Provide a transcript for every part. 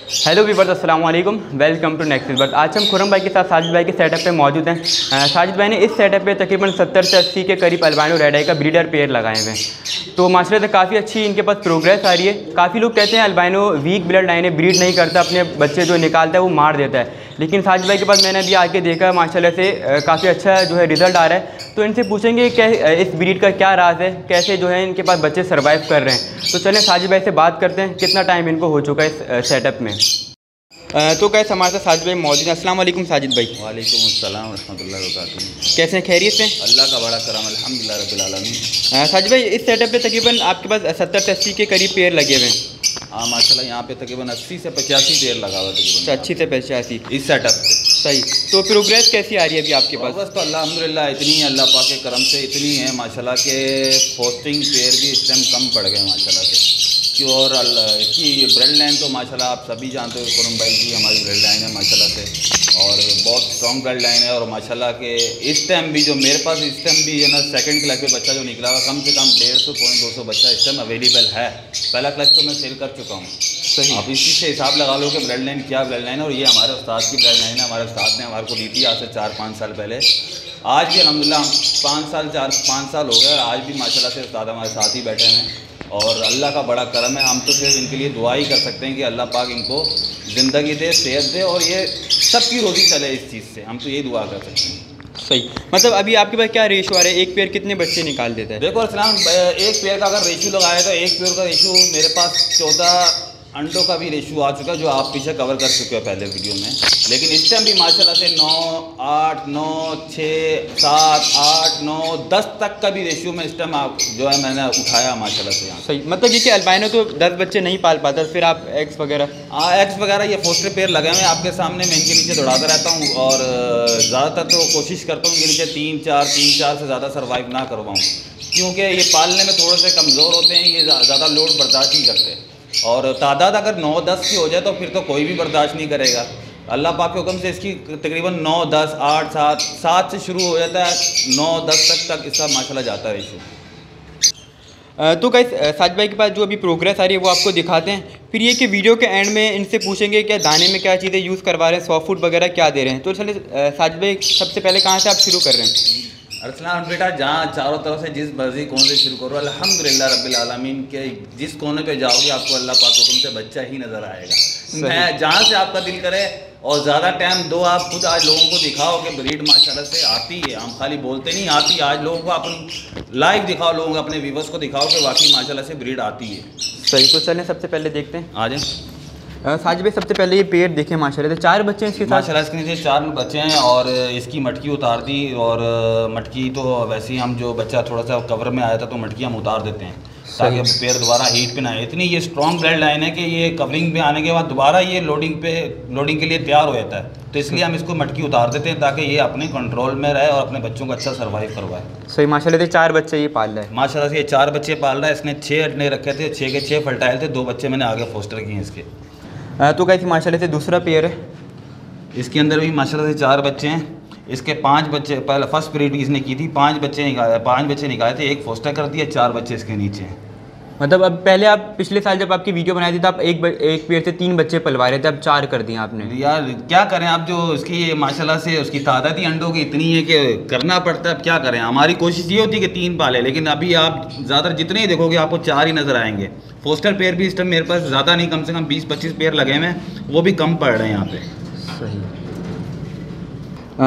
Hello viewers, अस्सलाम वालेकुम, welcome to next but. आज हम खुरम भाई के साथ साजिद भाई के सेटअप पे मौजूद हैं। साजिद भाई ने इस सेटअप पे तकरीबन 70 से 80 के करीब अल्बानो रेड आई का ब्रीडर पेयर लगाए हुए हैं। तो माशाल्लाह से काफ़ी अच्छी इनके पास प्रोग्रेस आ रही है। काफ़ी लोग कहते हैं अल्बानो वीक ब्लड लाइन है, ब्रीड नहीं करता, अपने बच्चे जो निकालता है वो मार देता है। लेकिन साजिद भाई के पास मैंने अभी आके देखा माशाल्लाह से काफ़ी अच्छा जो है रिज़ल्ट आ रहा है। तो इनसे पूछेंगे क्या इस ब्रीड का क्या राज है, कैसे जो है इनके पास बच्चे सर्वाइव कर रहे हैं। तो चलें साजिद भाई से बात करते हैं कितना टाइम इनको हो चुका है इस सेटअप में। तो कैसे हमारे साथ साजिद भाई मौजूद हैं। अस्सलाम वालेकुम साजिद भाई। वालेकुम अस्सलाम रहमतुल्लाहि व बरकातुहू। कैसे हैं, खैरियत से? अल्लाह का बड़ा करम, अल्हम्दुलिल्लाह रब्बिल आलमीन। साजिद भाई इस सेटअप पे तकरीबन आपके पास 70 से 80 के करीब पेयर लगे हुए हैं। हाँ माशाल्लाह, यहाँ पे तकरीबन 80 से 85 पेयर लगा हुआ तकरीबन। 80 से 85 इस सेटअप पे। सही। तो प्रोग्रेस कैसी आ रही है अभी आपके पास? बस तो अल्हम्दुलिल्लाह इतनी है, अल्लाह पाक के करम से इतनी है माशाल्लाह के पोस्टिंग पेयर भी इस टाइम कम पड़ गए माशाल्लाह से। और इसकी ब्लड लाइन तो माशाल्लाह आप सभी जानते हो, खुरम भाई की हमारी ब्लड लाइन है माशाल्लाह से, और बहुत स्ट्रॉन्ग ब्लड लाइन है। और माशाल्लाह के इस टाइम भी जो मेरे पास इस टाइम भी है ना, सेकंड क्लच पे बच्चा जो निकला हुआ कम से कम 150-200 बच्चा इस टाइम अवेलेबल है। पहला क्लच तो मैं सेल कर चुका हूँ। सही। आप इसी से हिसाब लगा लो कि ब्लड लाइन क्या ब्लड लाइन है। और ये हमारे उस्ताद की ब्लड लाइन है। हमारे उस्ताद ने हमारे को दी थी आज से 4-5 साल पहले। आज भी अल्हम्दुलिल्लाह 5 साल हो गए, आज भी माशाल्लाह से उस्ताद हमारे साथ ही बैठे हैं। और अल्लाह का बड़ा करम है, हम तो सिर्फ इनके लिए दुआ ही कर सकते हैं कि अल्लाह पाक इनको ज़िंदगी दे, सेहत दे, और ये सबकी रोज़ी चले इस चीज़ से। हम तो ये दुआ कर सकते हैं। सही। मतलब अभी आपके पास क्या रेशो आ रहा है, एक पेयर कितने बच्चे निकाल देता है? देखो अस्सलाम, एक पेयर का अगर रेशो लगाए तो एक पेयर का रेशो मेरे पास 14 अंडों का भी रेशो आ चुका है, जो आप पीछे कवर कर चुके हो पहले वीडियो में। लेकिन इस टाइम भी माशाल्लाह से 9, 8, 9, 6, 7, 8, 9, 10 तक का भी रेशियो में इस टाइम आप जो है मैंने उठाया माशाल्लाह से यहाँ। सही। मतलब ये कि अल्बानो तो 10 बच्चे नहीं पाल पाता, फिर आप एक्स वगैरह? हाँ, एक्स वगैरह ये फोस्टर पेयर लगे हुए हैं आपके सामने, मैं इनके नीचे दौड़ाता रहता हूँ। और ज़्यादातर तो कोशिश करता हूँ कि नीचे 3-4 से ज़्यादा सर्वाइव ना करवाऊँ, क्योंकि ये पालने में थोड़े से कमज़ोर होते हैं, ये ज़्यादा लोड बर्दाश्त नहीं करते। और तादाद अगर 9-10 की हो जाए तो फिर तो कोई भी बर्दाश्त नहीं करेगा। अल्लाह पाक के हुक्म से इसकी तकरीबन 9, 10, 8, 7 से शुरू हो जाता है, 9, 10 तक इसका माशाल्लाह जाता है रेशो। तो गाइस साजिद भाई के पास जो अभी प्रोग्रेस आ रही है वो आपको दिखाते हैं। फिर ये कि वीडियो के एंड में इनसे पूछेंगे क्या दाने में क्या चीज़ें यूज़ करवा रहे हैं, सॉफ्ट फूड वगैरह क्या दे रहे हैं। तो चलिए साजिद भाई सबसे पहले कहाँ से आप शुरू कर रहे हैं? अरसलान बेटा, जहाँ चारों तरफ से जिस मर्जी कोने से शुरू करो, अल्हम्दुलिल्लाह रब्बिल आलमीन के जिस कोने पे जाओगे आपको अल्लाह पाक हुक्म से बच्चा ही नज़र आएगा। मैं जहाँ से आपका दिल करे, और ज़्यादा टाइम दो, आप खुद आज लोगों को दिखाओ कि ब्रीड माशाल्लाह से आती है। हम खाली बोलते नहीं आती, आज लोगों को अपनी लाइव दिखाओ, लोगों को अपने व्यूवर्स को दिखाओ कि वाकई माशाल्लाह से ब्रीड आती है। सही। तो चलें सबसे पहले देखते हैं। आ जाए साजिद भाई, सबसे पहले ये पेड़ देखें माशाल्लाह से 4 बच्चे हैं इसके साथ। माशाल्लाह इसके नीचे 4 बच्चे हैं, और इसकी मटकी उतार दी। और मटकी तो वैसे ही हम जो बच्चा थोड़ा सा कवर में आया था तो मटकी हम उतार देते हैं ताकि पेड़ दोबारा हीट पे ना आए। इतनी ये स्ट्रॉन्ग ब्लड लाइन है कि ये कवरिंग पे आने के बाद दोबारा ये लोडिंग के लिए तैयार हो जाता है। तो इसलिए हम इसको मटकी उतार देते हैं ताकि ये अपने कंट्रोल में रहे और अपने बच्चों को अच्छा सर्वाइव करवाए। सही। माशाल्लाह से 4 बच्चे ये पाल रहा है। माशाल्लाह से ये 4 बच्चे पाल रहा है। इसने 6 अंडे रखे थे, 6 के 6 फर्टाइल थे, 2 बच्चे मैंने आगे फोस्टर किए हैं इसके। तो कैसे माशाल्लाह से दूसरा पेयर है, इसके अंदर भी माशाल्लाह से 4 बच्चे हैं। इसके 5 बच्चे पहले फर्स्ट पीरियड इसने की थी, 5 बच्चे निकाले थे, 1 फोस्टर कर दिया, 4 बच्चे इसके नीचे हैं। मतलब अब पहले आप पिछले साल जब आपकी वीडियो बनाई थी तो आप एक पेड़ से 3 बच्चे पलवा रहे थे, अब 4 कर दिए आपने। यार क्या करें, अब जो उसकी माशाल्लाह से उसकी तादाद ही अंडों की इतनी है कि करना पड़ता है। अब क्या करें, हमारी कोशिश ये होती है कि 3 पाले, लेकिन अभी आप ज़्यादा जितने ही देखोगे आपको 4 ही नज़र आएंगे। फोस्टर पेयर भी इस टाइम मेरे पास ज़्यादा नहीं, कम से कम 20-25 पेयर लगे हुए हैं, वो भी कम पड़ रहे हैं यहाँ पे। सही।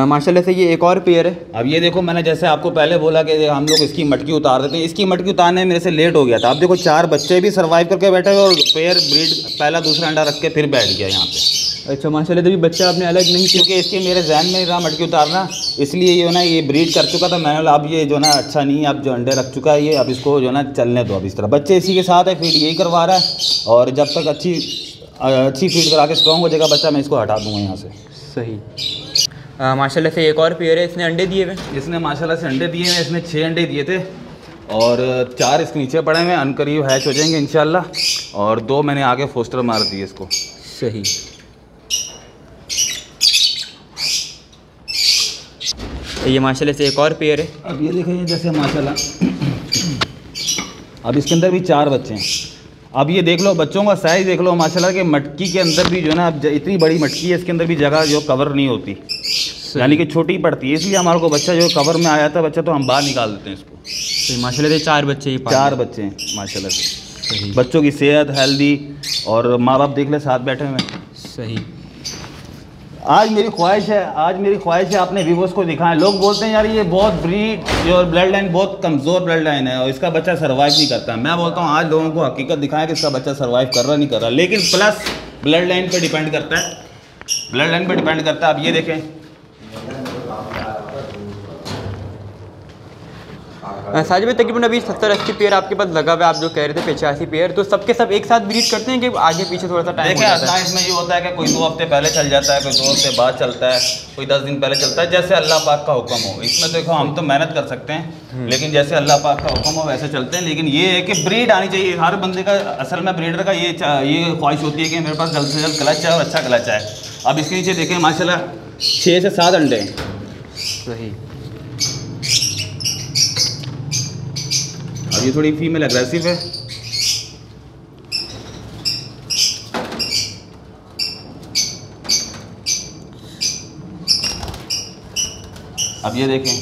माशाल्लाह से ये एक और पेयर है। अब ये देखो, मैंने जैसे आपको पहले बोला कि हम लोग इसकी मटकी उतार देते हैं, इसकी मटकी उतारने मेरे से लेट हो गया था। अब देखो 4 बच्चे भी सर्वाइव करके बैठे हुए और पेयर ब्रीड पहला दूसरा अंडा रख के फिर बैठ गया यहाँ पे। अच्छा माशाल्लाह, तभी बच्चा आपने अलग नहीं, क्योंकि इसके मेरे जहन में रहा मटकी उतारना, इसलिए ये ना ये ब्रीड कर चुका था मैंने। अब ये जो ना अच्छा नहीं है, अब जो अंडे रख चुका है ये, अब इसको जो ना चलने दो। अब इस तरह बच्चे इसी के साथ है, फीड यही करवा रहा है, और जब तक अच्छी फीड करा के स्ट्रॉन्ग हो जाएगा बच्चा, मैं इसको हटा दूँगा यहाँ से। सही। माशाल्लाह से एक और पेयर है, इसने अंडे दिए हुए। इसने माशाल्लाह से अंडे दिए हैं, इसने 6 अंडे दिए थे और 4 इसके नीचे पड़े हुए हैं, अनकरीब हैच हो जाएंगे इंशाल्लाह। और 2 मैंने आगे फोस्टर मार दिए इसको। सही। ये माशाल्लाह से एक और पेयर है। अब ये देखें, जैसे माशाल्लाह अब इसके अंदर भी 4 बच्चे हैं, अब ये देख लो बच्चों का साइज़ देख लो माशाल्लाह के मटकी के अंदर भी जो है ना, अब इतनी बड़ी मटकी है, इसके अंदर भी जगह जो कवर नहीं होती, यानी कि छोटी पड़ती है, इसलिए हमारे को बच्चा जो कवर में आया था बच्चा तो हम बाहर निकाल देते हैं इसको। तो माशाल्लाह से 4 बच्चे ही 4 बच्चे हैं माशाल्लाह से। बच्चों की सेहत हेल्दी और माँ बाप देख ले साथ बैठे हुए हैं। सही। आज मेरी ख्वाहिश है आपने वीवोस को दिखाएं। लोग बोलते हैं यार ये बहुत ब्रीड जो ब्लड लाइन बहुत कमज़ोर ब्लड लाइन है और इसका बच्चा सर्वाइव नहीं करता। मैं बोलता हूँ आज लोगों को हकीकत दिखाएं कि इसका बच्चा सर्वाइव कर रहा नहीं कर रहा, लेकिन प्लस ब्लड लाइन पे डिपेंड करता है, ब्लड लाइन पे डिपेंड करता है। अब ये देखें साजिद भाई तकरीबन अभी 70-80 पेयर आपके पास लगा हुआ है, आप जो कह रहे थे 85 पेयर, तो सबके सब एक साथ ब्रीड करते हैं कि आगे पीछे थोड़ा सा टाइम देखिए अपना इसमें ये होता है कि कोई 2 हफ्ते पहले चल जाता है, कोई 2 हफ्ते बाद चलता है, कोई 10 दिन पहले चलता है, जैसे अल्लाह पाक का हुक्म हो। इसमें देखो हम तो मेहनत कर सकते हैं, लेकिन जैसे अल्लाह पाक का हुक्म हो वैसे चलते हैं। लेकिन ये है कि ब्रीड आनी चाहिए हर बंदे का, असल में ब्रीडर का ये ख्वाहिश होती है कि मेरे पास जल्द से जल्द क्लच है और अच्छा क्लच है। अब इसके नीचे देखें माशाल्लाह 6 से 7 अंडे हैं। सही। अब ये थोड़ी फीमेल एग्रेसिव है। अब ये देखें,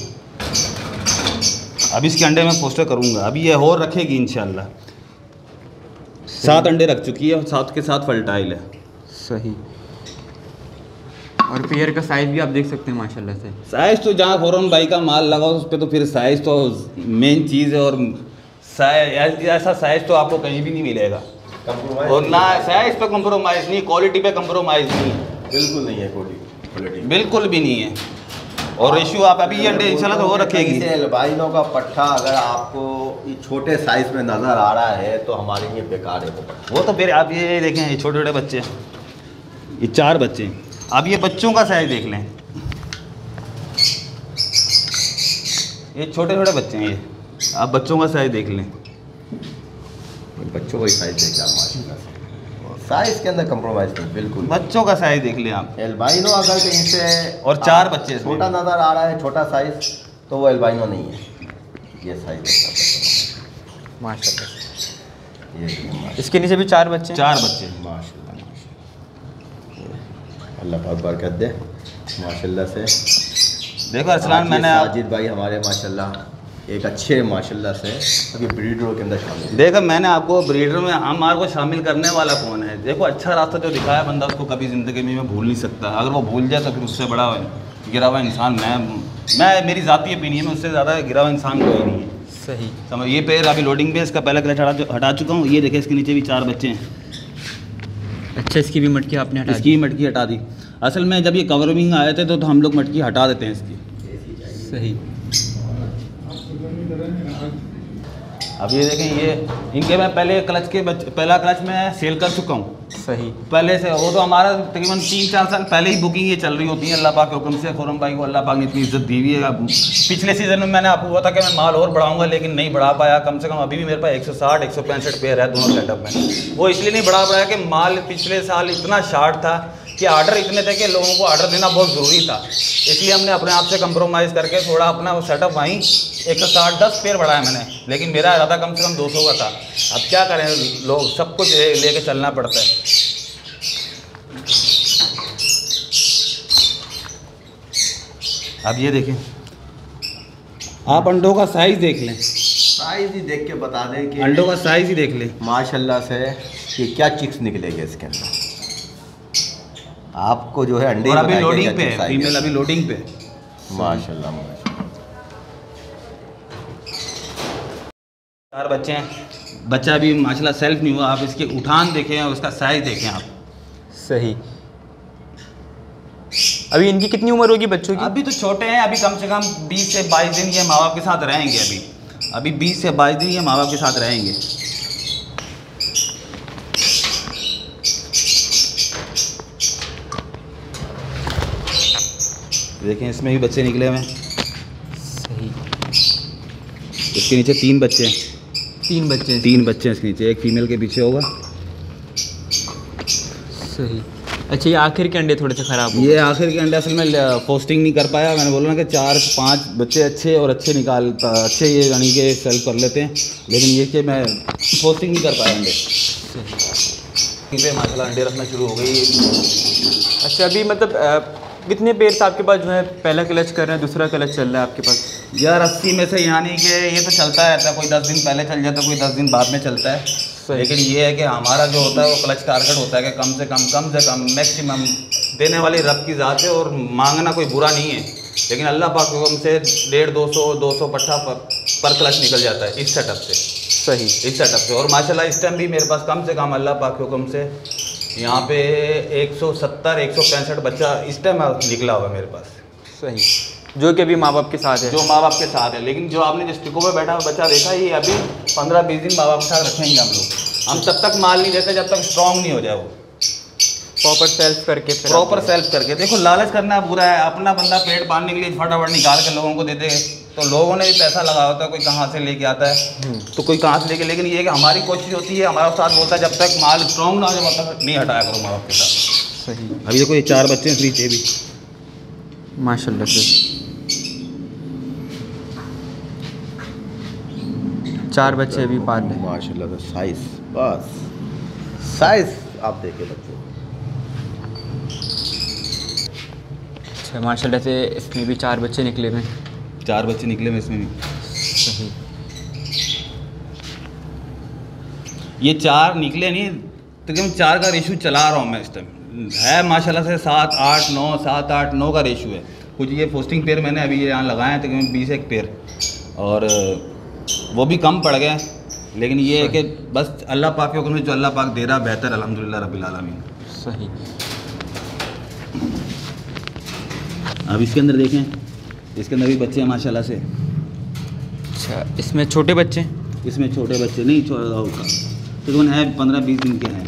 अब इसके अंडे मैं पोस्टर करूंगा, अभी ये और रखेगी इंशाल्लाह। 7 अंडे रख चुकी है और 7 के साथ फर्टाइल है। सही। और पेयर का साइज़ भी आप देख सकते हैं माशाल्लाह से। साइज़ तो जहाँ फौरन भाई का माल लगा उस पर तो फिर साइज़ तो मेन चीज़ है, और ऐसा साइज़ तो आपको कहीं भी नहीं मिलेगा, और ना साइज़ पे कंप्रोमाइज़ नहीं, क्वालिटी पे कंप्रोमाइज़ नहीं, बिल्कुल नहीं है क्वालिटी, बिल्कुल भी नहीं है। और रेशियो आप अभी ये अंडे इंशाल्लाह तो वो रखेगी। एल्बाइनो का पट्ठा अगर आपको ये छोटे साइज़ में नज़र आ रहा है तो हमारे लिए बेकार है वो तो फिर आप ये देखें, ये छोटे छोटे बच्चे, ये 4 बच्चे। अब ये बच्चों का साइज़ देख लें, ये छोटे छोटे बच्चे हैं, ये आप बच्चों का साइज़ देख लें, बच्चों को ही साइज़ देखा माशाल्लाह से, साइज़ के अंदर कंप्रोमाइज़ नहीं, बिल्कुल बच्चों का साइज़ देख लें आप। एल्बाइनो अगर कहीं से और 4 बच्चे इसमें। छोटा नज़र आ रहा है, छोटा साइज़, तो वो एल्बाइनो नहीं है, ये साइज़ माशाल्लाह। ये इसके नीचे भी 4 बच्चे। 4 बच्चे माशाल्लाह, अल्लाह पाक बरकत दे माशाल्लाह से। देखो अरसलान, मैंने साजिद भाई हमारे माशाल्लाह एक अच्छे माशाल्लाह से अभी ब्रीडरों के अंदर शामिल। देखो मैंने आपको ब्रीडर में हमारे को शामिल करने वाला कौन है। देखो अच्छा रास्ता जो दिखाया बंदा उसको कभी ज़िंदगी में भूल नहीं सकता। अगर वो भूल जाए तो फिर उससे बड़ा गिरा हुआ इंसान मैं मेरी ज़ाती ओपिनियन में उससे ज़्यादा गिरा हुआ इंसान कोई नहीं है। सही। समझ। ये पेड़ अभी लोडिंग पे इसका पहला क्लच हटा चुका हूँ। ये देखे इसके नीचे भी 4 बच्चे हैं। अच्छा, इसकी भी मटकी आपने हटा इसकी मटकी हटा दी। असल में जब ये कवरिंग आए थे तो हम लोग मटकी हटा देते हैं इसकी। सही। अब ये देखें, ये इनके मैं पहले पहला क्लच मैं सेल कर चुका हूँ सही। पहले से। वो तो हमारा तकरीबन 3-4 साल पहले ही बुकिंग ये चल रही होती है। अल्लाह पाक के हुक्म से खुरम भाई को अल्लाह पाक ने इतनी इज्जत दी हुई है। पिछले सीज़न में मैंने आपको हुआ था कि मैं माल और बढ़ाऊंगा, लेकिन नहीं बढ़ा पाया। कम से कम अभी भी मेरे पास 160-165 पेयर है दोनों सेटअप में। वो इसलिए नहीं बढ़ा पाया कि माल पिछले साल इतना शार्ट था कि आर्डर इतने थे कि लोगों को आर्डर देना बहुत ज़रूरी था। इसलिए हमने अपने आप से कंप्रोमाइज़ करके थोड़ा अपना वो सेटअप वहीं 160-10 पेयर बढ़ाया मैंने, लेकिन मेरा इरादा कम से कम 200 का था। अब क्या करें, लोग सब कुछ लेके चलना पड़ता है। अब ये देखें, आप अंडों का साइज़ देख लें, साइज़ ही देख के बता दें कि अंडों का साइज़ ही देख लें माशाल्लाह से कि क्या चिक्स निकलेंगे इसके अंदर। आपको जो है अंडे और अभी बताएंगे लोडिंग क्या पे chicks है, आएंगे। फीमेल अभी लोडिंग पे। माशाल्लाह माशाल्लाह। 4 बच्चे हैं। बच्चा अभी माशाल्लाह सेल्फ नहीं हुआ। आप इसके उठान देखें और उसका साइज़ देखें आप। सही। अभी इनकी कितनी उम्र होगी बच्चों की? अभी तो छोटे हैं, अभी कम से कम 20 से 22 दिन ये माँ बाप के साथ रहेंगे। अभी 20 से 22 दिन ये माँ बाप के साथ रहेंगे। देखें, इसमें भी बच्चे निकले हुए हैं। सही। इसके नीचे 3 बच्चे हैं। 3 बच्चे हैं। 3 बच्चे हैं इसके नीचे, एक फीमेल के पीछे होगा। सही। अच्छा, ये आखिर के अंडे थोड़े से ख़राब हो ये आखिर के अंडे असल में पोस्टिंग नहीं कर पाया। मैंने बोला ना कि 4-5 बच्चे अच्छे और अच्छे ये यानी कि सेल कर लेते हैं, लेकिन ये कि मैं पोस्टिंग नहीं कर पाया अंडे। पे माशाल्लाह अंडे रखना शुरू हो गई। अच्छा, अभी मतलब कितने पेयर आपके पास जो है पहला क्लच कर रहे हैं, दूसरा क्लच चल रहा है आपके पास? यार 80 में से, यानी कि ये तो चलता रहता है, कोई 10 दिन पहले चल जाता है, कोई 10 दिन बाद में चलता है। लेकिन ये है कि हमारा जो होता है वो क्लच टारगेट होता है कि कम से कम मैक्सिमम देने वाली रब की ज़ात है, और मांगना कोई बुरा नहीं है। लेकिन अल्लाह पाक के हुक्म से 150-200 पट्ठा पर क्लच निकल जाता है इस सेटअप से। सही, इस सेटअप से। और माशाल्लाह इस टाइम भी मेरे पास कम से कम अल्लाह पाक के हुक्म से यहाँ पे 170-165 बच्चा इस टाइम निकला हुआ है मेरे पास। सही, जो कि अभी माँ बाप के साथ है, जो माँ बाप के साथ है। लेकिन जो आपने जिस टिको पे बैठा हुआ बच्चा देखा, ये अभी 15-20 दिन माँ बाप के साथ रखेंगे हम लोग। हम तब तक माल नहीं देते जब तक स्ट्रॉन्ग नहीं हो जाए वो। प्रॉपर सेल्फ करके, प्रॉपर सेल्फ करके। देखो लालच करना बुरा है, अपना बंदा पेट पालने के लिए फटाफट निकाल के लोगों को दे दे, तो लोगों ने भी पैसा लगा होता है, कोई कहाँ से लेके आता है तो कोई कहाँ से लेके। लेकिन ये कि हमारी कोशिश होती है, हमारा साथ बोलता है जब तक माल स्ट्रॉन्ग ना हो जाए तब तक नहीं हटाया करो माँ बाप के साथ। सही। अभी देखो ये 4 बच्चे हैं नीचे भी माशाल्लाह से 4 बच्चे अभी पाल रहे हैं माशाल्लाह से। साइज, बस साइज आप देखे बच्चों। अच्छा, माशाल्लाह से इसमें भी 4 बच्चे निकले हुए हैं। 4 बच्चे निकले में इसमें भी। सही, ये 4 निकले नहीं, तकरीबन 4 का रेशो चला रहा हूँ मैं इस टाइम। है माशाल्लाह से 7-8-9, 7-8-9 का रेशो है। कुछ ये पोस्टिंग पेयर मैंने अभी यहाँ लगाए हैं तकरीबन 20 पेयर, और वो भी कम पड़ गए। लेकिन ये है कि बस अल्लाह पाक के हुक्म में जो अल्लाह पाक दे रहा बेहतर, अल्हम्दुलिल्लाह रब्बिल आलमीन। सही। अब इसके अंदर देखें, इसके अंदर भी बच्चे हैं माशाल्लाह से। अच्छा, इसमें छोटे बच्चे? इसमें छोटे बच्चे नहीं, तकरीबन है 15-20 दिन के हैं।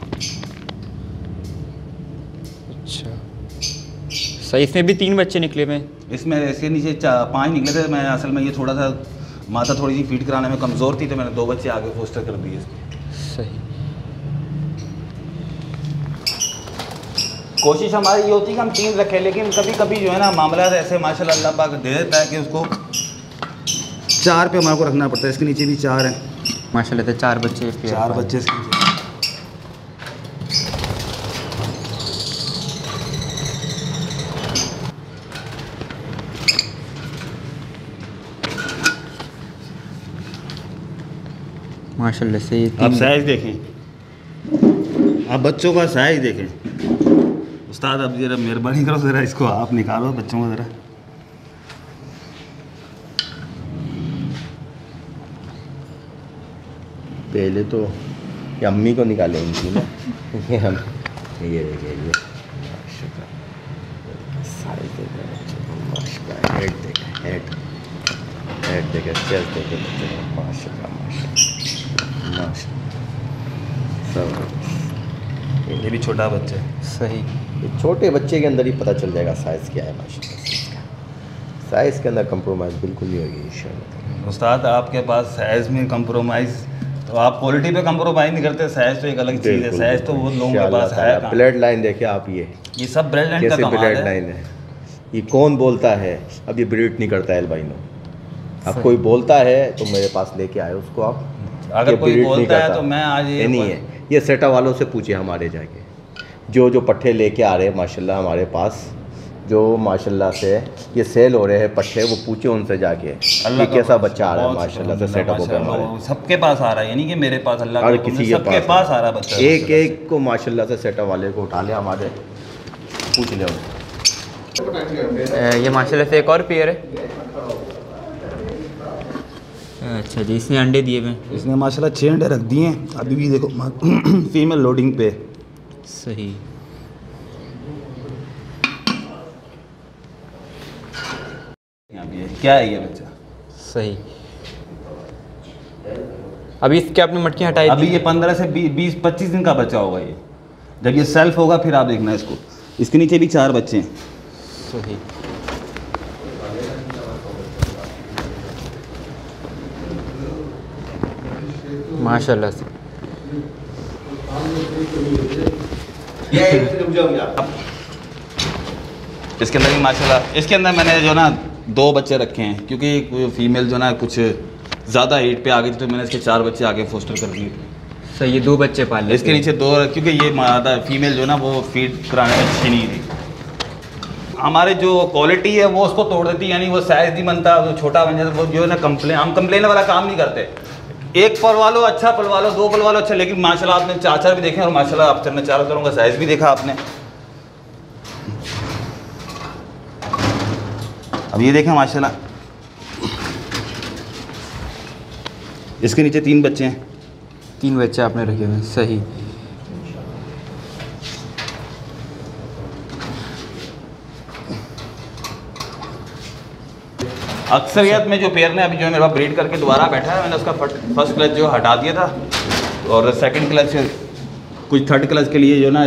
अच्छा, सही। इसमें भी 3 बच्चे निकले हुए हैं। इसमें इसके नीचे 5 निकले थे। मैं असल में ये थोड़ा सा माता थोड़ी सी फीड कराने में कमज़ोर थी, तो मैंने 2 बच्चे आगे फोस्टर कर दिए इसके। सही। कोशिश हमारी ये होती है कि हम 3 रखें, लेकिन कभी कभी जो है ना मामला ऐसे माशाल्लाह अल्लाह पाक दे देता है कि उसको 4 पे हमारे को रखना पड़ता है। इसके नीचे भी 4 हैं माशाल्लाह से 4 बच्चे। 4 बच्चे इसके नीचे। माशाल्लाह से आप साइज़ देखें, आप बच्चों का साइज़ देखें। उस्ताद अब ज़रा मेहरबानी करो, ज़रा इसको आप निकालो बच्चों को ज़रा। पहले तो ये अम्मी को निकाले इनकी ना ये हम ये देखिए, ये साइज देखे, माशाल्लाह। हेड देखे, हेड देखे, चेस्ट देखे बच्चे को, माशाल्लाह माशाल्लाह। सब ये भी छोटा बच्चा है। सही। ये छोटे बच्चे के अंदर ही पता चल जाएगा साइज़ क्या है माशाल्लाह से। साइज़ के अंदर कंप्रोमाइज़ बिल्कुल नहीं होगी इंशाल्लाह। उस्ताद आपके पास साइज़ में कंप्रोमाइज़, तो आप क्वालिटी पे कंप्रोमाइज़ नहीं करते। साइज़ तो एक अलग चीज़ है, साइज़ तो वो लोगों के पास है। ब्लड लाइन देखिए आप, ये सब ब्लड लाइन का कमाल ब्लड है। लाइन है। ये कौन बोलता है अब ये ब्रीड नहीं करता है एल्बाइनो। अब कोई बोलता है तो मेरे पास लेके आए उसको आप। अगर कोई बोलता है तो मैं आज ये नहीं है, ये सेटा वालों से पूछे हमारे जाके, जो पट्ठे लेके आ रहे हैं माशाल्लाह हमारे पास, जो माशाल्लाह से ये सेल हो रहे हैं पट्ठे, वो पूछे उनसे जाके ये कैसा बच्चा आ रहा है माशाल्लाह से सेटअप हो गया हमारे। सबके पास आ रहा है, यानी कि मेरे पास अल्लाह हर का किसी के सबके पास आ रहा है बच्चा। एक को माशाल्लाह से सेटअप वाले को उठा ले, हमारे पूछ ले उनसे। ये माशाल्लाह से एक और पेयर है। अच्छा जी, इसने अंडे दिए हुए? इसने माशाल्लाह 6 अंडे रख दिए हैं। अभी भी देखो फीमेल लोडिंग पे। सही। क्या है ये बच्चा? सही। अभी इसके आपने मटकी हटाई? अभी ये 15 से 20-25 दिन का बच्चा होगा। ये जब ये सेल्फ होगा फिर आप देखना इसको। इसके नीचे भी 4 बच्चे हैं। सही। माशाल्लाह से। इसके अंदर भी माशाल्लाह, इसके अंदर मैंने जो ना 2 बच्चे रखे हैं, क्योंकि फीमेल जो ना कुछ ज़्यादा हाइट पे आ गई थी, तो मैंने इसके 4 बच्चे आगे फोस्टर कर दिए। सही, ये 2 बच्चे पाल लेते इसके हैं। नीचे 2, क्योंकि ये मादा फीमेल जो है ना वो फीड कराने में अच्छी नहीं थी। हमारे जो क्वालिटी है वो उसको तोड़ देती है, यानी वो साइज़ नहीं बनता, वो छोटा बन जाता, वो जो है ना हम कंप्लेन वाला काम नहीं करते। एक पलवा लो अच्छा, पलवा लो 2 पलवा लो अच्छा, लेकिन माशाल्लाह आपने 4 भी देखे और माशाल्लाह आप मैं चारों तरह का साइज़ भी देखा आपने। अब ये देखें माशाल्लाह, इसके नीचे 3 बच्चे हैं। 3 बच्चे आपने रखे हुए हैं, सही। अक्सरियत में जो पेयर ने अभी जो है मेरे पास ब्रीड करके दोबारा बैठा है, मैंने उसका फर्स्ट क्लच जो हटा दिया था और सेकंड क्लच, कुछ थर्ड क्लच के लिए जो ना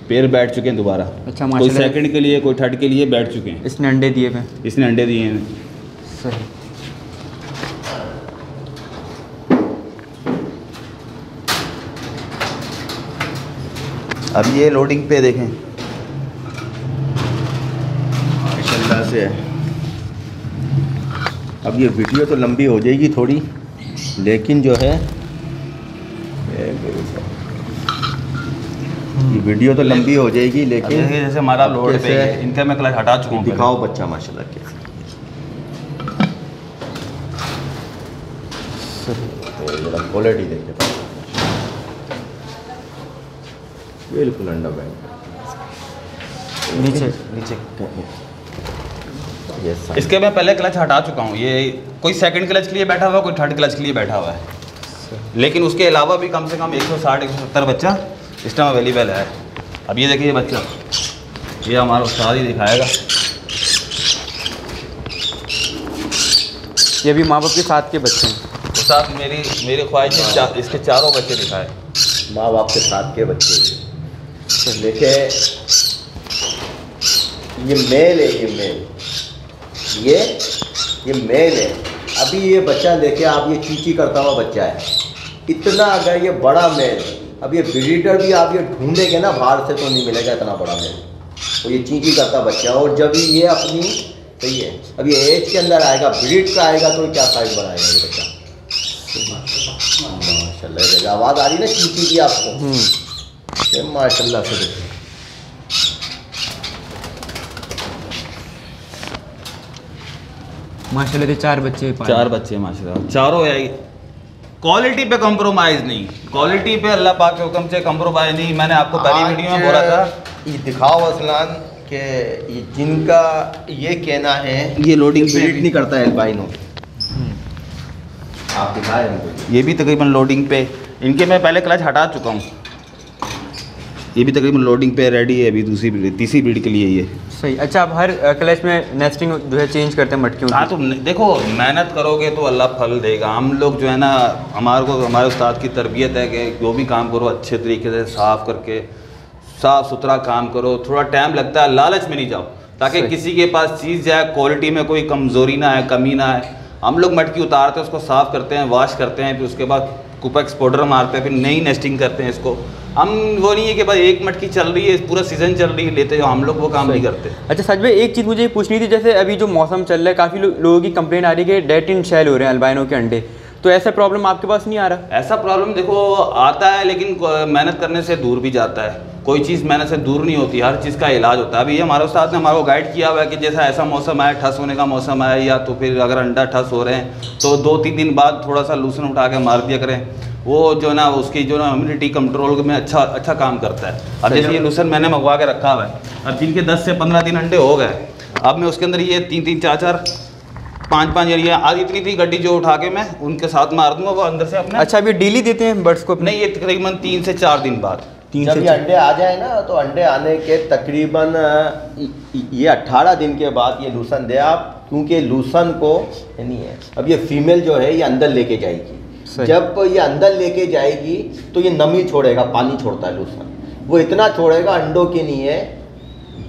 पेयर बैठ चुके हैं दोबारा। अच्छा, कोई माशाल्लाह। सेकंड के लिए कोई थर्ड के लिए बैठ चुके हैं। इसने अंडे दिए हुए हैं, इसने अंडे दिए हैं। सही। अब ये लोडिंग पे देखें माशाल्लाह से। अब ये वीडियो तो लंबी हो जाएगी थोड़ी, लेकिन जो है ये वीडियो तो लंबी हो जाएगी, अब लेकिन देखिए जैसे हमारा लोड पे कैसे है, इनका मैं क्लच हटा चुका हूँ। दिखाओ बच्चा माशाल्लाह कैसे, क्वालिटी देखते बिल्कुल अंडा बैंक नीचे नीचे ये इसके मैं पहले क्लच हटा चुका हूँ। ये कोई सेकंड क्लच के लिए बैठा हुआ है, कोई थर्ड क्लच के लिए बैठा हुआ है, लेकिन उसके अलावा भी कम से कम 160-170 बच्चा इस टाइम अवेलेबल है। अब ये देखिए बच्चा, ये हमारा उस्ताद ही दिखाएगा। ये भी माँ बाप के साथ के बच्चे हैं। उस्ताद मेरी ख्वाहिश है इसके चारों बच्चे दिखाए। माँ बाप के साथ के बच्चे। देखिए ये मेल है, ये मेल है। अभी ये बच्चा देखिए आप, ये चींची करता हुआ बच्चा है इतना। अगर ये बड़ा मेल, अब ये ब्रीडर भी आप ये ढूंढेंगे ना बाहर से तो नहीं मिलेगा इतना बड़ा मेल। तो ये चींची करता बच्चा, और जब ये अपनी सही है, अब ये एज के अंदर आएगा, ब्रीड का आएगा तो क्या साइज बनाएगा ये बच्चा। माशाल्लाह, आवाज़ आ रही ना चींची की आपको, माशाल्लाह से देखिए। माशाल्लाह से 4 बच्चे पाले। 4 बच्चे माशाल्लाह, चारों है। क्वालिटी पे कॉम्प्रोमाइज़ नहीं, क्वालिटी पे अल्लाह पाक के हुक्म से कॉम्प्रोमाइज़ नहीं। मैंने आपको पहली वीडियो में बोला था। ये दिखाओ असलान कि ये जिनका ये कहना है ये लोडिंग पे ब्रीड नहीं करता है एल्बाइनो, आप दिखाएं इनको। ये भी तकरीबन लोडिंग पे, इनके मैं पहले क्लच हटा चुका हूँ। ये भी तकरीबन लोडिंग पे रेडी है अभी, तीसरी ब्रीड के लिए ये सही। अच्छा, आप हर क्लच में नेस्टिंग जो है चेंज करते हैं मटकियों की? हाँ, तो देखो मेहनत करोगे तो अल्लाह फल देगा। हम लोग जो है ना, हमारे उस्ताद की तरबियत है कि जो भी काम करो अच्छे तरीके से साफ़ करके साफ़ सुथरा काम करो। थोड़ा टाइम लगता है, लालच में नहीं जाओ, ताकि किसी के पास चीज़ जाए क्वालिटी में कोई कमज़ोरी ना है, कमी ना है। हम लोग मटकी उतारते हैं, उसको साफ़ करते हैं, वॉश करते हैं, फिर उसके बाद कुपेक्स पाउडर मारते हैं, फिर नई नेस्टिंग करते हैं इसको। हम वो नहीं है कि भाई एक मटकी चल रही है, पूरा सीज़न चल रही है लेते हो, हम लोग वो काम नहीं करते। अच्छा सच में एक चीज़ मुझे पूछनी थी, जैसे अभी जो मौसम चल रहा है, काफ़ी लोगों की कंप्लेंट आ रही है कि डेड इन शेल हो रहे हैं अल्बाइनो के अंडे, तो ऐसा प्रॉब्लम आपके पास नहीं आ रहा? ऐसा प्रॉब्लम देखो आता है, लेकिन मेहनत करने से दूर भी जाता है। कोई चीज़ मेहनत से दूर नहीं होती, हर चीज़ का इलाज होता है। अभी हमारे उस्ताद ने हमारे को गाइड किया हुआ है कि जैसा ऐसा मौसम आए, ठस होने का मौसम आए, या तो फिर अगर अंडा ठस हो रहे हैं तो 2-3 दिन बाद थोड़ा सा लूसन उठा के मार दिया करें। वो जो ना उसकी जो ना इम्यूनिटी कंट्रोल में अच्छा काम करता है। अब जैसे ये लूसन मैंने मंगवा के रखा हुआ है, अब जिनके 10 से 15 दिन अंडे हो गए, अब मैं उसके अंदर ये 3-3, 4-4, 5-5 ये आज इतनी थी गड्डी जो उठा के मैं उनके साथ मार दूंगा, वो अंदर से अपने। अच्छा, अभी डेली देते हैं बर्ड्स को? नहीं, ये तकरीबन 3 से 4 दिन बाद। जब ये अंडे आ जाए ना, तो अंडे आने के तकरीबन ये 18 दिन के बाद ये लूसन दे आप, क्योंकि लूसन को नहीं है, अब ये फीमेल जो है ये अंदर लेके जाएगी। जब ये अंदर लेके जाएगी तो ये नमी छोड़ेगा, पानी छोड़ता है लूसन, वो इतना छोड़ेगा अंडों के लिए,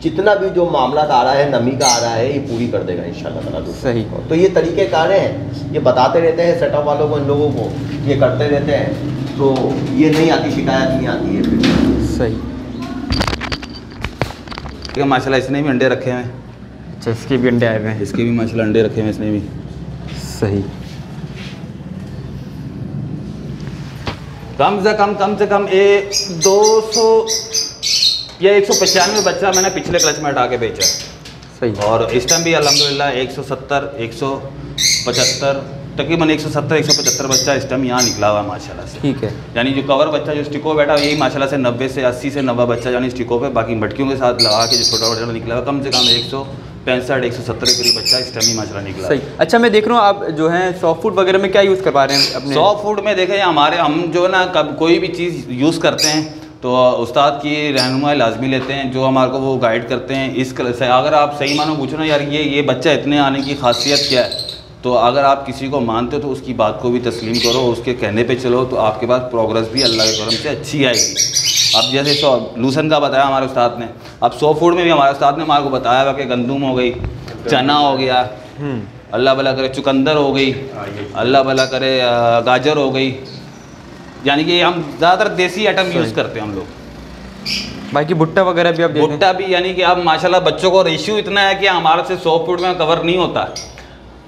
जितना भी जो मामला आ रहा है नमी का आ रहा है, ये पूरी कर देगा इंशाल्लाह ताला। सही। तो ये तरीके कार हैं, ये बताते रहते हैं सेटअप वालों को, इन लोगों को ये करते रहते हैं, तो ये नहीं आती, शिकायत नहीं आती है फिर। सही। ठीक है, माशाल्लाह इसने भी अंडे रखे हैं। अच्छा, इसके भी अंडे आए हुए हैं? इसके भी माशाल्लाह अंडे रखे हैं इसने भी। सही। कम से कम 200 या 195 बच्चा मैंने पिछले क्लच में हटा के बेचा है। सही। और इस टाइम भी अल्हम्दुलिल्लाह 170 175 तकरीबन 170 175 बच्चा इस टाइम यहाँ निकला हुआ है माशाल्लाह से। ठीक है। यानी जो कवर बच्चा जो स्टिको बैठा है यही माशाल्लाह से 90 से 80 से 90 बच्चा यानी स्टिको पे, बाकी मटकियों के साथ लगा के जो छोटा बच्चा निकला हुआ कम से कम 165 170 के करीब बच्चा इस टाइम ही माशाल्लाह निकला। सही। अच्छा मैं देख रहा हूँ आप जो है सॉफ्ट फूड वगैरह में क्या यूज़ करवा रहे हैं अपने? सॉफ्ट फूड में देखें हम जो है ना कब कोई भी चीज़ यूज़ करते हैं तो उस्ताद की रहनुमाई लाजमी लेते हैं, जो हमारे को वो गाइड करते हैं। इस से अगर आप सही मानो पूछो ना यार ये बच्चा इतने आने की खासियत क्या है, तो अगर आप किसी को मानते हो तो उसकी बात को भी तस्लीम करो, उसके कहने पे चलो तो आपके पास प्रोग्रेस भी अल्लाह के करम से अच्छी आएगी। अब जैसे लूसन का बताया हमारे उस्ताद ने, अब सॉफ्ट फूड में भी हमारे उस्ताद ने हमारे को बताया हुआ कि गंदुम हो गई, चना हो गया, अल्लाह भला करे चुकंदर हो गई, अल्लाह भला करे गाजर हो गई, यानी कि हम ज़्यादातर देसी आइटम यूज़ करते हैं हम लोग। बाकी भुट्टा वगैरह भी आप देखें। भुट्टा भी यानी कि अब माशाल्लाह बच्चों को रेशियो इतना है कि हमारे से सॉफ्ट फूड में कवर नहीं होता,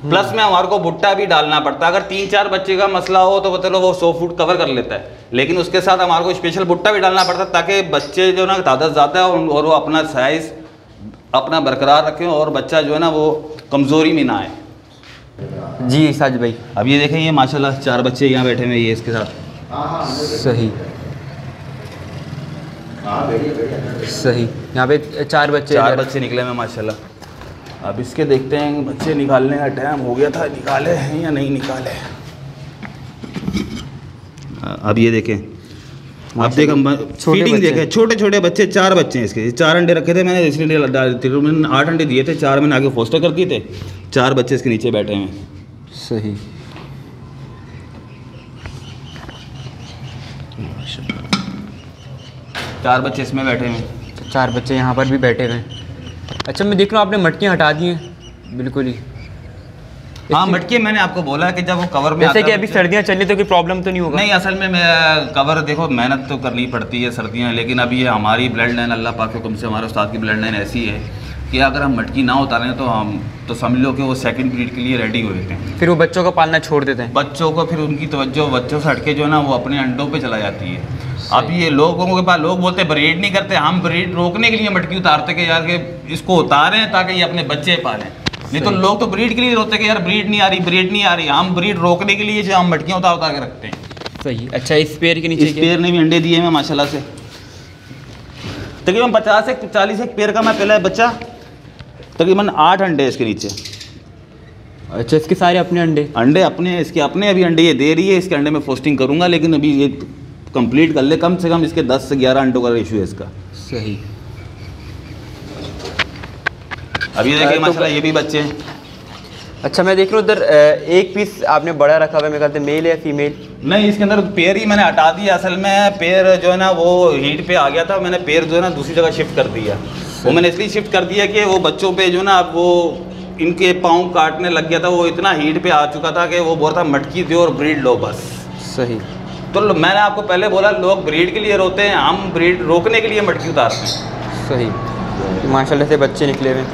प्लस में हमारे को भुट्टा भी डालना पड़ता है। अगर 3-4 बच्चे का मसला हो तो चलो वो सॉफ्ट फूड कवर कर लेता है, लेकिन उसके साथ हमारे को स्पेशल भुट्टा भी डालना पड़ता है ताकि बच्चे जो ना तादाद ज़्यादा है और वो अपना साइज़ अपना बरकरार रखें और बच्चा जो है ना वो कमज़ोरी में ना आए। जी साजिद भाई। अब ये देखें, ये माशाल्लाह 4 बच्चे यहाँ बैठे हुए ये इसके साथ। सही सही। यहाँ पे 4 बच्चे निकले हैं माशाल्लाह। अब इसके देखते हैं बच्चे निकालने का टाइम हो गया था, निकाले हैं या नहीं निकाले। अब ये देखें, अब देखें फीडिंग देखें, छोटे छोटे बच्चे 4 बच्चे हैं इसके। 4 अंडे रखे थे मैंने, इसलिए मैंने 8 अंडे दिए थे, 4 मैंने आगे फोस्टर कर दिए थे, 4 बच्चे इसके नीचे बैठे हैं। सही। 4 बच्चे इसमें बैठे हैं। 4 बच्चे यहाँ पर भी बैठे हुए हैं। अच्छा मैं देख रहा हूँ आपने मटकियाँ हटा दी हैं बिल्कुल ही। हाँ मटकी मैंने आपको बोला कि जब वो कवर में जैसे कि अभी सर्दियाँ चल रही तो कोई प्रॉब्लम तो नहीं होगा? नहीं, असल में मैं कवर देखो मेहनत तो करनी पड़ती है सर्दियाँ, लेकिन अभी ये हमारी ब्लड लाइन अल्लाह पाक के हुक्म से हमारे उस्ताद की ब्लड लाइन ऐसी है कि अगर हम मटकी ना उतारें तो हम तो समझ लो कि वो सेकंड पीरियड के लिए रेडी हो जाते हैं। फिर वो बच्चों को पालना छोड़ देते हैं। बच्चों को फिर उनकी तवज्जो बच्चों से हटके जो है ना वो अपने अंडों पे चला जाती है। अब ये लोगों के पास लोग बोलते हैं ब्रीड नहीं करते, हम ब्रीड रोकने के लिए मटकी उतारते कि यार कि इसको उतारें ताकि ये अपने बच्चे पालें। नहीं तो लोग तो ब्रीड के लिए रोते कि यार ब्रीड नहीं आ रही। हम ब्रीड रोकने के लिए जो हम मटकियाँ उतार के रखते हैं। सही। अच्छा इस पेड़ के नीचे इस पेड़ ने भी अंडे दिए हैं माशाल्लाह से, तकरीबन 50 से 40 एक पेड़ का मैं पहले बच्चा, तकरीबन 8 अंडे इसके नीचे। अच्छा इसके सारे अपने अंडे अपने इसके अपने अभी अंडे ये दे रही है, इसके अंडे में पोस्टिंग करूँगा, लेकिन अभी ये कंप्लीट कर ले, कम से कम इसके 10 से 11 अंडों का रेशियो है इसका। सही। अभी देखिए माशाल्लाह ये भी बच्चे हैं। अच्छा मैं देख रहा हूँ उधर एक पीस आपने बड़ा रखा हुआ है, मेरे ख्याल से मेल है या फीमेल? नहीं, इसके अंदर पेड़ ही मैंने हटा दिया। असल में पेड़ जो है ना वो हीट पे आ गया था, मैंने पेड़ जो है ना दूसरी जगह शिफ्ट कर दिया। वो मैंने इसलिए शिफ्ट कर दिया कि वो बच्चों पे जो ना वो इनके पाँव काटने लग गया था, वो इतना हीट पे आ चुका था कि वो बोल रहा था मटकी दो और ब्रीड लो बस। सही। तो मैंने आपको पहले बोला लोग ब्रीड के लिए रोते हैं, हम ब्रीड रोकने के लिए मटकी उतारते हैं। सही। माशाल्लाह से बच्चे निकले हुए।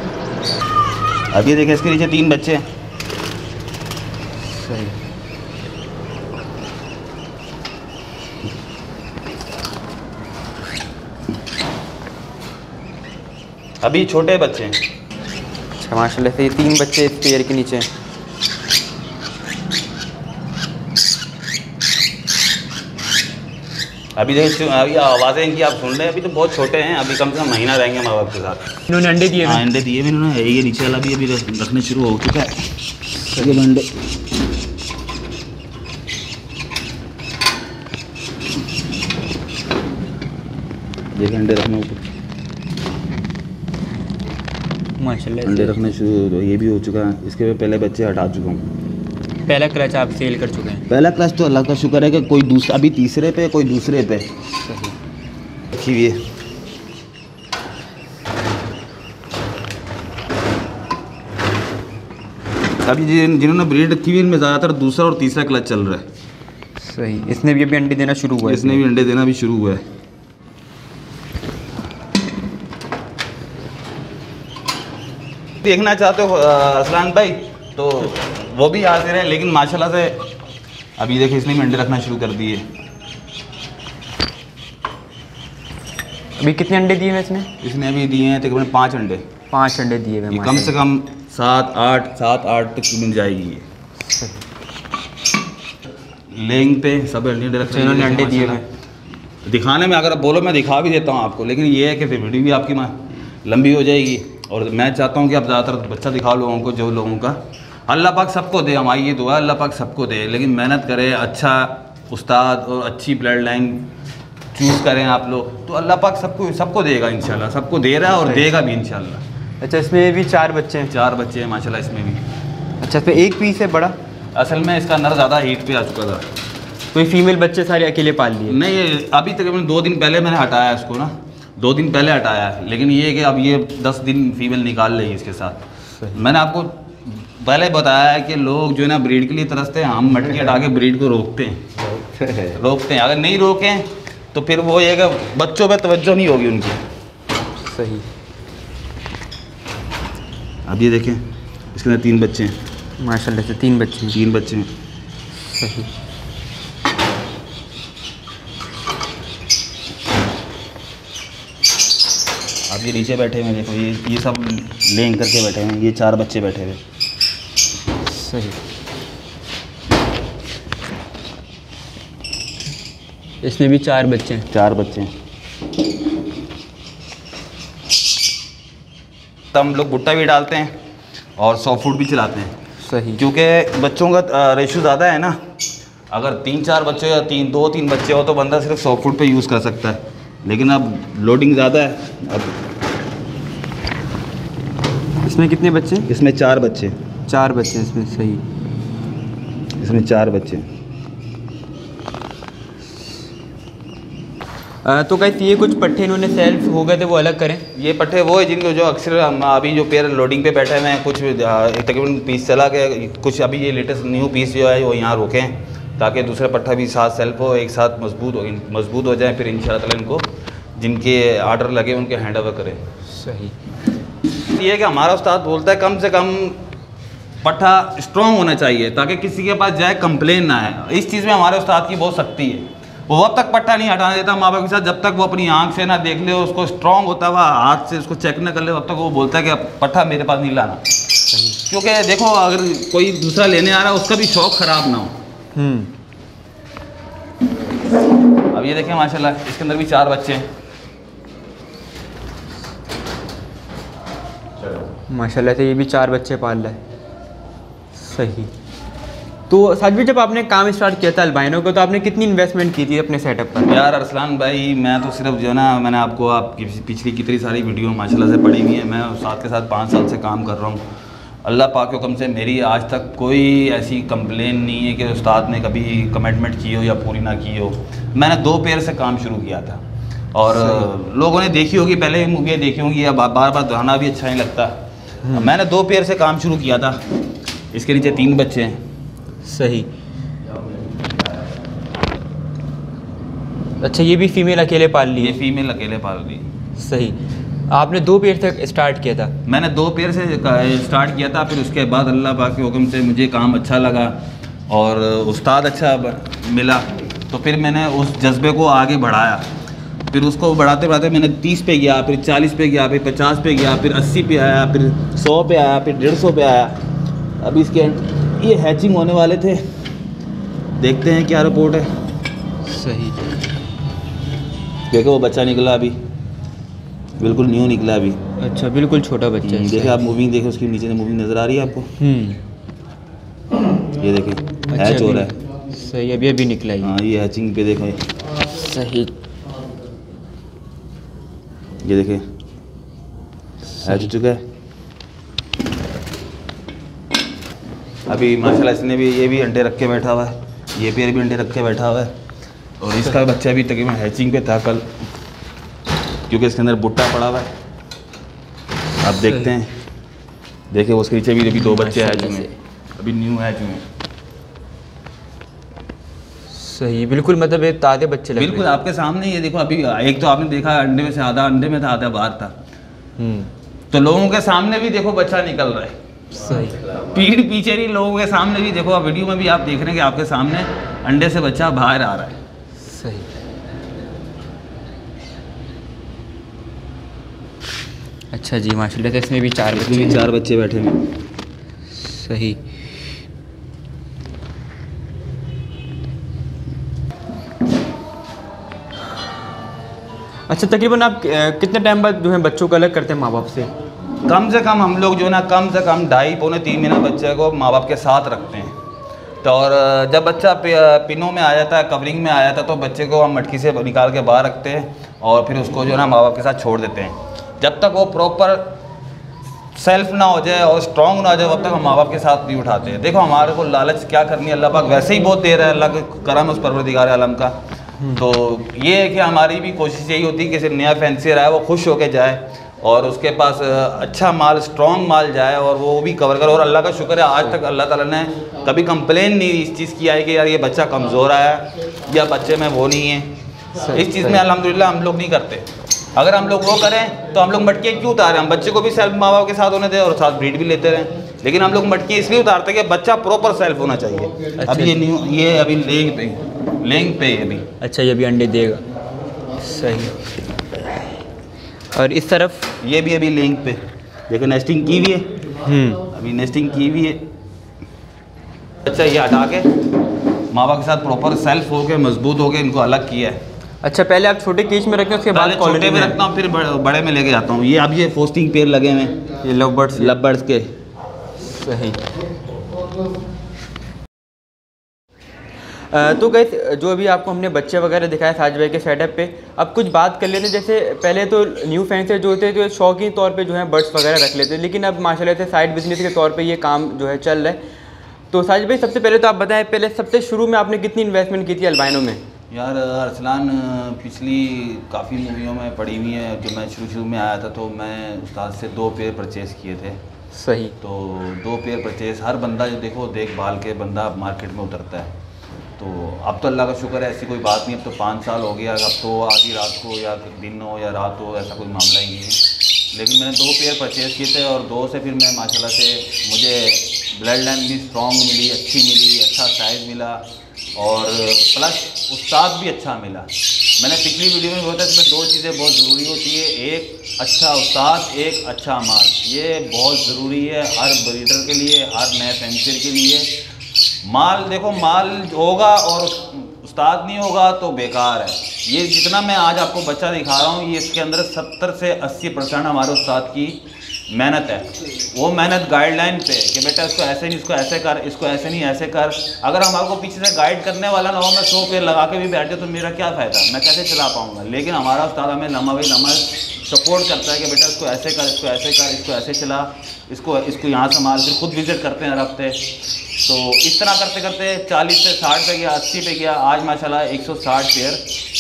अब ये देखें इसके नीचे 3 बच्चे हैं। सही। अभी छोटे बच्चे हैं। अच्छा माशाल्लाह से ये 3 बच्चे इस पेड़ के नीचे हैं। अभी देखिए अभी आवाज़ें इनकी आप सुन रहे हैं, अभी तो बहुत छोटे हैं, अभी कम से कम महीना रहेंगे माँ बाप के साथ। इन्होंने अंडे दिए? हाँ अंडे दिए इन्होंने। ये नीचे वाला भी अभी रखने शुरू हो चुका है ये अंडे। देखिए अंडे रखने ऊपर माशाल्लाह अंडे रखने शुरू, ये भी हो चुका है। इसके पहले बच्चे हटा चुका हूँ। पहला क्लच आप सेल कर चुके हैं? पहला क्लच तो अल्लाह का शुक्र है कि कोई दूसरा, अभी तीसरे पे कोई दूसरे पे रखी हुई है। अभी जिन्होंने ब्रीड रखी हुई है इनमें ज़्यादातर दूसरा और तीसरा क्लच चल रहा है। सही। इसने भी अभी अंडे देना शुरू हुआ है? इसने भी अंडे देना भी शुरू हुआ है। देखना चाहते हो अरसलान भाई तो वो भी हाजिर है, लेकिन माशाल्लाह से अभी देखिए इसने भी अंडे रखना शुरू कर दिए। अभी कितने अंडे दिए हैं इसने? इसने अभी दिए हैं तकरीबन 5 अंडे। 5 अंडे दिए हुए ये हैं कम से कम 7-8 तक मिल जाएगी ये। लेंग पे सब अंडे रखे इन्होंने अंडे दिए हैं। दिखाने में अगर आप बोलो मैं दिखा भी देता हूँ आपको, लेकिन ये है कि फिर वीडियो भी आपकी लंबी हो जाएगी। और मैं चाहता हूँ कि आप ज़्यादातर बच्चा दिखाओ लोगों को, जो लोगों का अल्लाह पाक सबको दे, हमारी ये दुआ अल्लाह पाक सबको दे, लेकिन मेहनत करें, अच्छा उस्ताद और अच्छी ब्लड लाइन चूज़ करें आप लोग, तो अल्लाह पाक सबको देगा इंशाल्लाह, सबको दे रहा है और देगा भी इंशाल्लाह। अच्छा, इसमें भी 4 बच्चे हैं? 4 बच्चे हैं माशाल्लाह इसमें भी। अच्छा, इसमें एक पीस है बड़ा? असल में इसका नर ज़्यादा हीट पे आ चुका था। कोई फीमेल बच्चे सारे अकेले पाल लिए? नहीं, अभी तकरीबन 2 दिन पहले मैंने हटाया इसको ना, 2 दिन पहले हटाया है, लेकिन ये है कि अब ये 10 दिन फीमेल निकाल लेगी इसके साथ। मैंने आपको पहले बताया है कि लोग जो है ना ब्रीड के लिए तरसते हैं, हम मटकी हटा के ब्रीड को रोकते हैं अगर नहीं रोकें तो फिर वो ये कि बच्चों पे तवज्जो नहीं होगी उनकी। सही। अब ये देखें इसके अंदर 3 बच्चे हैं माशाल्लाह से, 3 बच्चे हैं। 3 बच्चे हैं। सही। अब ये नीचे बैठे हुए देखो, ये सब लेंग करके बैठे हुए हैं, ये 4 बच्चे बैठे हुए। सही। इसमें भी 4 बच्चे हैं? 4 बच्चे हैं। तो हम लोग भुट्टा भी डालते हैं और सॉफ्ट फूड भी चलाते हैं। सही। क्योंकि बच्चों का रेशो ज़्यादा है ना, अगर 3-4 बच्चे या 2-3 बच्चे हो तो बंदा सिर्फ सॉफ्ट फूड पे यूज़ कर सकता है, लेकिन अब लोडिंग ज़्यादा है। अब इसमें कितने बच्चे? इसमें 4 बच्चे। 4 बच्चे हैं इसमें। सही। इसमें 4 बच्चे। तो कहती ये कुछ पट्टे इन्होंने सेल्फ हो गए थे, वो अलग करें? ये पट्टे वो है जिनको जो अक्सर हम अभी जो पेयर लोडिंग पे बैठे हुए हैं, कुछ तकरीबन पीस चला के, कुछ अभी ये लेटेस्ट न्यू पीस जो है वो यहाँ रोकें ताकि दूसरा पट्टा भी साथ सेल्फ हो, एक साथ मजबूत हो जाए, फिर इंशाल्लाह ताला इनको जिनके आर्डर लगे उनके हैंड ओवर करें। सही। ये है कि हमारा उस्ताद बोलता है कम से कम पट्टा स्ट्रॉन्ग होना चाहिए ताकि किसी के पास जाए कंप्लेन ना आए। इस चीज़ में हमारे उस्ताद की बहुत सख्ती है, वो अब तक पट्टा नहीं हटाने देता माँ बाप के साथ जब तक वो अपनी आंख से ना देख ले, उसको स्ट्रॉन्ग होता हुआ हाथ से उसको चेक ना कर ले, तब तक वो बोलता है कि पट्टा मेरे पास नहीं लाना। क्योंकि देखो अगर कोई दूसरा लेने आ रहा है उसका भी शौक़ ख़राब ना हो। अब ये देखें माशाल्लाह इसके अंदर भी 4 बच्चे हैं। माशाल्लाह से ये भी 4 बच्चे पाल रहा है। सही। तो साजिद भाई, जब आपने काम स्टार्ट किया था अल्बाइनो को, तो आपने कितनी इन्वेस्टमेंट की थी अपने सेटअप पर? यार अरसलान भाई, मैं तो सिर्फ जो है ना, मैंने आपको आपकी पिछली कितनी सारी वीडियो माशाल्लाह से पड़ी हुई है, मैं साथ के साथ 5 साल से काम कर रहा हूँ। अल्लाह पाक के हुक्म से मेरी आज तक कोई ऐसी कंप्लेन नहीं है कि उस्ताद ने कभी कमिटमेंट की हो या पूरी ना की हो। मैंने 2 पेयर से काम शुरू किया था और लोगों ने देखी होगी, पहले मूवियाँ देखी होंगी, अब बार बार दोहराना भी अच्छा नहीं लगता। मैंने 2 पेयर से काम शुरू किया था। इसके नीचे 3 बच्चे हैं। सही। अच्छा, ये भी फीमेल अकेले पाल ली? ये फीमेल अकेले पाल ली। सही। आपने 2 पेयर तक स्टार्ट किया था? मैंने 2 पेयर से स्टार्ट किया था, फिर उसके बाद अल्लाह पाक के हुक्म से मुझे काम अच्छा लगा और उस्ताद अच्छा मिला, तो फिर मैंने उस जज्बे को आगे बढ़ाया। फिर उसको बढ़ाते बढ़ाते मैंने 30 पे गया, फिर 40 पे गया, फिर 50 पे गया, फिर 80 पे आया, फिर 100 पे आया, फिर 150 पे आया। अभी इसके ये हैचिंग होने वाले थे, देखते हैं क्या रिपोर्ट है। सही। देखो वो बच्चा निकला अभी, बिल्कुल न्यू निकला अभी। अच्छा, बिल्कुल छोटा बच्चा है। देखिए आप मूविंग देखो, उसकी नीचे से मूविंग नज़र आ रही है आपको? ये देखिए अच्छा, हैच हो रहा है। सही। अभी निकला हाँ, ये हैचिंग पे देखो। सही। ये देखिए हैच हो चुका है अभी माशाल्लाह। इसने भी ये भी अंडे रख के बैठा हुआ है, ये पेड़ भी अंडे रख के बैठा हुआ है और इसका बच्चा भी तकरीबन हैचिंग पे था कल, क्योंकि इसके अंदर भुट्टा पड़ा हुआ है। आप देखते हैं, देखिए उसके नीचे भी अभी 2 बच्चे हैच हुए, अभी न्यू हैच हुए। सही। बिल्कुल, मतलब ये ताज़े बच्चे लग रहे हैं। बिल्कुल आपके सामने। ये देखो अभी एक तो आपने देखा अंडे में से आधा अंडे में था, आधा बाहर था, तो लोगों के सामने भी देखो बच्चा निकल रहा है। सही। पीठ पीछे नहीं, लोगों के सामने भी देखो, आप वीडियो में भी आप देख रहे हैं कि आपके सामने अंडे से बच्चा बाहर आ रहा है। सही। अच्छा जी, माशाल्लाह से इसमें भी 4 बच्चे इसमें हैं। 4 बच्चे बैठे हैं। सही। अच्छा, तकरीबन आप कितने टाइम बाद जो है बच्चों को अलग करते हैं माँ बाप से? कम से कम हम लोग जो है ना कम से कम 2.5 पौने 3 महीना बच्चे को माँ बाप के साथ रखते हैं। तो और जब बच्चा पिनों में आ जाता है, कवरिंग में आ जाता है, तो बच्चे को हम मटकी से निकाल के बाहर रखते हैं और फिर उसको जो है ना माँ बाप के साथ छोड़ देते हैं। जब तक वो प्रॉपर सेल्फ ना हो जाए और स्ट्रॉन्ग ना हो जाए तब तक हम माँ बाप के साथ नहीं उठाते हैं। देखो हमारे को लालच क्या करनी है, अल्लाह पाक वैसे ही बहुत दे रहा है, अल्लाह का करम है उस परवरदिगार आलम का। तो ये है कि हमारी भी कोशिश यही होती है कि किसी नया फैंसियर आए वो खुश होके जाए और उसके पास अच्छा माल, स्ट्रॉन्ग माल जाए और वो भी कवर करे। और अल्लाह का शुक्र है आज तक अल्लाह ताला ने कभी कंप्लेन नहीं इस चीज़ की आई कि यार ये बच्चा कमज़ोर आया या बच्चे में वो नहीं है। इस चीज़ में अल्हम्दुलिल्लाह हम लोग नहीं करते। अगर हम लोग वो करें तो हम लोग मटकियाँ क्यों उतारें? हम बच्चे को भी सेल्फ माँ बाप के साथ होने दें और साथ ब्रीड भी लेते रहें। लेकिन हम लोग मटकी इसलिए उतारते हैं कि बच्चा प्रॉपर सेल्फ होना चाहिए। अच्छा। अभी ये अभी लेंग पे अभी। अच्छा, ये भी अंडे देगा। सही। और इस तरफ ये भी अभी लेंग पे देखो, नेस्टिंग की हुई है, अभी नेस्टिंग की हुई है। अच्छा, ये हटा के माँ बाप के साथ प्रॉपर सेल्फ हो के मजबूत हो के इनको अलग किया है। अच्छा, पहले आप छोटे केज में रखें, उसके बाद पहले छोटे में रखता हूँ, फिर बड़े में लेके जाता हूँ। ये अब ये फोस्टिंग पेयर लगे हुए हैं, ये लवबर्ड्स लवबर्ड्स के। सही। तो गैस, जो अभी आपको हमने बच्चे वगैरह दिखाया साजिद भाई के सेटअप पे, अब कुछ बात कर लेते हैं। जैसे पहले तो न्यू फैंसर जो होते हैं जो शौकीन तौर पे जो है बर्ड्स वगैरह रख लेते हैं, लेकिन अब माशाल्लाह से साइड बिजनेस के तौर पे ये काम जो है चल रहा है। तो साजिद भाई, सबसे पहले तो आप बताएं, पहले सबसे शुरू में आपने कितनी इन्वेस्टमेंट की थी अल्बाइनो में? यार अरसलान, पिछली काफ़ी मूवियों में पड़ी हुई है। जो मैं शुरू में आया था तो मैं उस्ताद से 2 पेयर परचेज़ किए थे। सही। तो 2 पेयर परचेज़, हर बंदा जो देखो देखभाल के बंदा मार्केट में उतरता है। तो अब तो अल्लाह का शुक्र है ऐसी कोई बात नहीं। अब तो 5 साल हो गया, अब तो आधी रात को या दिन हो या रात हो ऐसा कोई मामला ही नहीं है। लेकिन मैंने 2 पेयर परचेज़ किए थे और 2 से फिर मैं माशाल्लाह से मुझे ब्लड लाइन भी स्ट्रॉन्ग मिली, अच्छी मिली, अच्छा साइज़ मिला और प्लस उस्ताद भी अच्छा मिला। मैंने पिछली वीडियो में बताया इसमें 2 चीज़ें बहुत ज़रूरी होती है, एक अच्छा उस्ताद, एक अच्छा माल। ये बहुत ज़रूरी है हर ब्रीडर के लिए, हर नए फैंसियर के लिए। माल देखो, माल होगा और उस्ताद नहीं होगा तो बेकार है। ये जितना मैं आज आपको बच्चा दिखा रहा हूँ, ये इसके अंदर 70 से 80% हमारे उस्ताद की मेहनत है। वो मेहनत गाइडलाइन पे कि बेटा इसको ऐसे नहीं, इसको ऐसे कर, इसको ऐसे नहीं ऐसे कर। अगर हमारे को पीछे से गाइड करने वाला ना हो, मैं 100 पेड़ लगा के भी बैठे तो मेरा क्या फ़ायदा, मैं कैसे चला पाऊँगा। लेकिन हमारा उस्ताद हमें लम्हा भाई लम्हा सपोर्ट करता है कि बेटा इसको ऐसे कर, इसको ऐसे कर, इसको ऐसे चला, इसको यहाँ संभाल। फिर खुद विज़िट करते हैं हर हफ्ते। तो इस तरह करते करते 40 से 60 पे गया, 80 पे गया, आज माशाल्लाह 160 पेयर